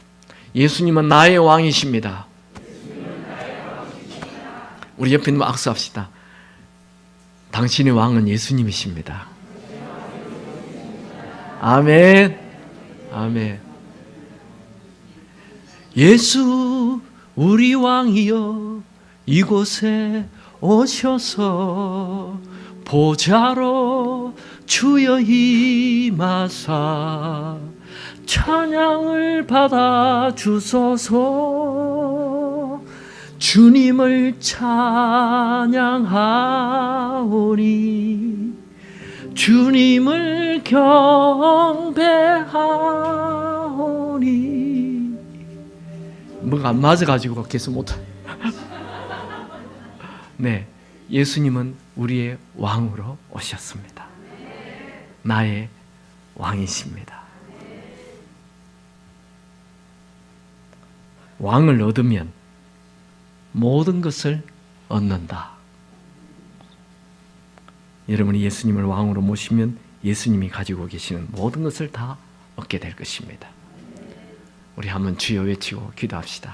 예수님은 나의 왕이십니다. 우리 옆에 있는 악수합시다. 당신의 왕은 예수님이십니다. 아멘. 아멘. 예수 우리 왕이여 이곳에 오셔서 보좌로 주여 임하사 찬양을 받아 주소서. 주님을 찬양하오니 주님을 경배하오니. 뭐가 안 맞아가지고 계속 못해. 네, 예수님은 우리의 왕으로 오셨습니다. 나의 왕이십니다. 왕을 얻으면 모든 것을 얻는다. 여러분이 예수님을 왕으로 모시면 예수님이 가지고 계시는 모든 것을 다 얻게 될 것입니다. 우리 한번 주여 외치고 기도합시다.